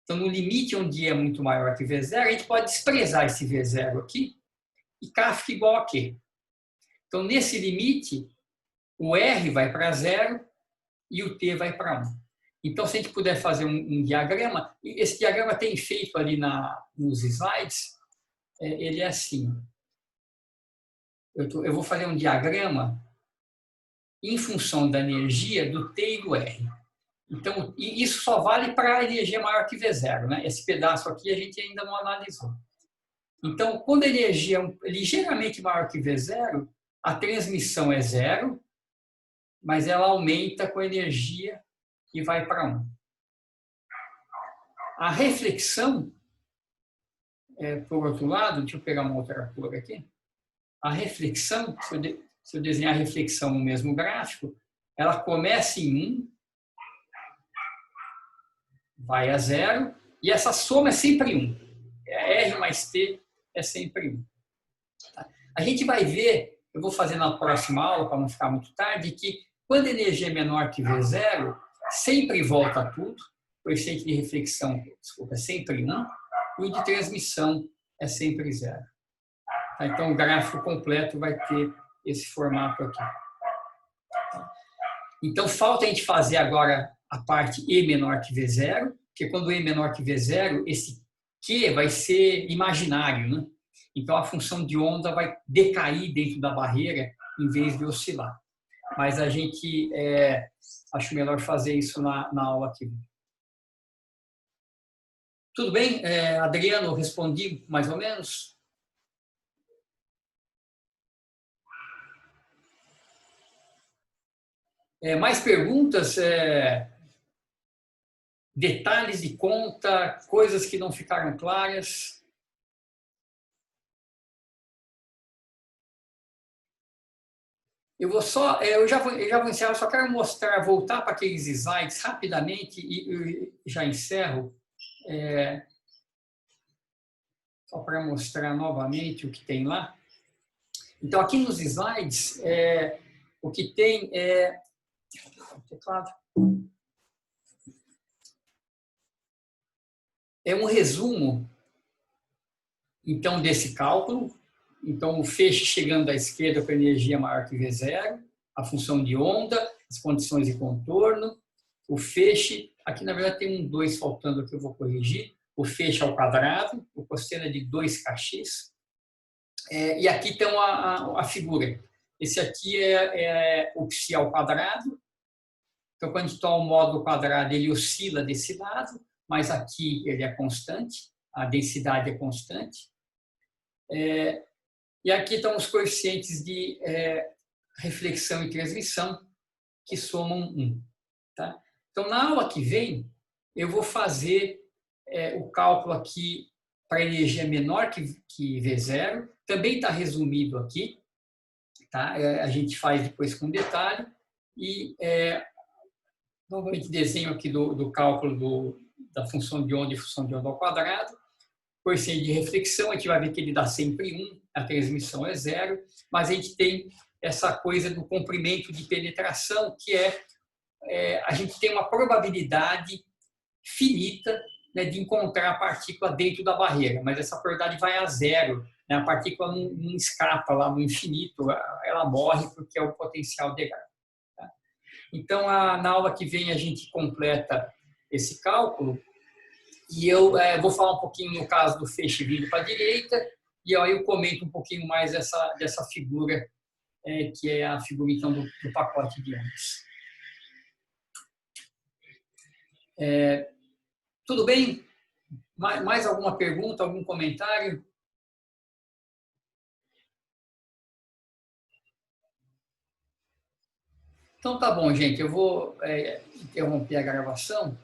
então no limite onde E é muito maior que V0, a gente pode desprezar esse V0 aqui e K fica igual a Q. Então, nesse limite, o R vai para zero e o T vai para 1. Então, se a gente puder fazer um diagrama, esse diagrama tem feito ali nos slides, ele é assim. Eu vou fazer um diagrama em função da energia do T e do R. Então, isso só vale para a energia maior que V0, né? Esse pedaço aqui a gente ainda não analisou. Então, quando a energia é ligeiramente maior que V0, a transmissão é 0, mas ela aumenta com a energia e vai para 1. A reflexão, por outro lado, deixa eu pegar uma outra cor aqui. A reflexão, se eu desenhar a reflexão no mesmo gráfico, ela começa em 1, vai a 0, e essa soma é sempre 1. R mais T é sempre 1. A gente vai ver, eu vou fazer na próxima aula, para não ficar muito tarde, que quando a energia é menor que V0, sempre volta tudo. O coeficiente de reflexão, desculpa, é sempre 1, e o de transmissão é sempre 0. Então, o gráfico completo vai ter esse formato aqui. Então, falta a gente fazer agora a parte E menor que V0, porque quando E menor que V0, esse Q vai ser imaginário, né? Então, a função de onda vai decair dentro da barreira em vez de oscilar. Mas a gente acho melhor fazer isso na aula aqui. Tudo bem? Adriano, respondi mais ou menos? Mais perguntas? Detalhes de conta, coisas que não ficaram claras? Eu já vou encerrar, só quero voltar para aqueles slides rapidamente e já encerro. Só para mostrar novamente o que tem lá. Então, aqui nos slides, o que tem é... Teclado. É um resumo, então, desse cálculo. Então, o feixe chegando à esquerda com energia maior que V0, a função de onda, as condições de contorno, o feixe, aqui na verdade tem um 2 faltando que eu vou corrigir, o feixe ao quadrado, o cosseno é de 2kx, e aqui tem a figura. Esse aqui é o psi ao quadrado, então quando a gente toma o módulo quadrado ele oscila desse lado, mas aqui ele é constante, a densidade é constante. E aqui estão os coeficientes de reflexão e transmissão, que somam 1. Tá? Então, na aula que vem, eu vou fazer o cálculo aqui para energia menor que V0. Também está resumido aqui. Tá? A gente faz depois com detalhe. E, novamente, desenho aqui do cálculo da função de onda e função de onda ao quadrado. Coeficiente de reflexão, a gente vai ver que ele dá sempre 1, a transmissão é 0, mas a gente tem essa coisa do comprimento de penetração, que a gente tem uma probabilidade finita, né, de encontrar a partícula dentro da barreira, mas essa probabilidade vai a 0, né, a partícula não escapa lá no infinito, ela morre porque é o potencial de Gauss. Tá? Então, na aula que vem a gente completa esse cálculo, e eu vou falar um pouquinho no caso do feixe vindo para a direita, e aí eu comento um pouquinho mais dessa figura, que é a figura então, do pacote de ondas. Tudo bem? Mais alguma pergunta, algum comentário? Então tá bom, gente, eu vou interromper a gravação.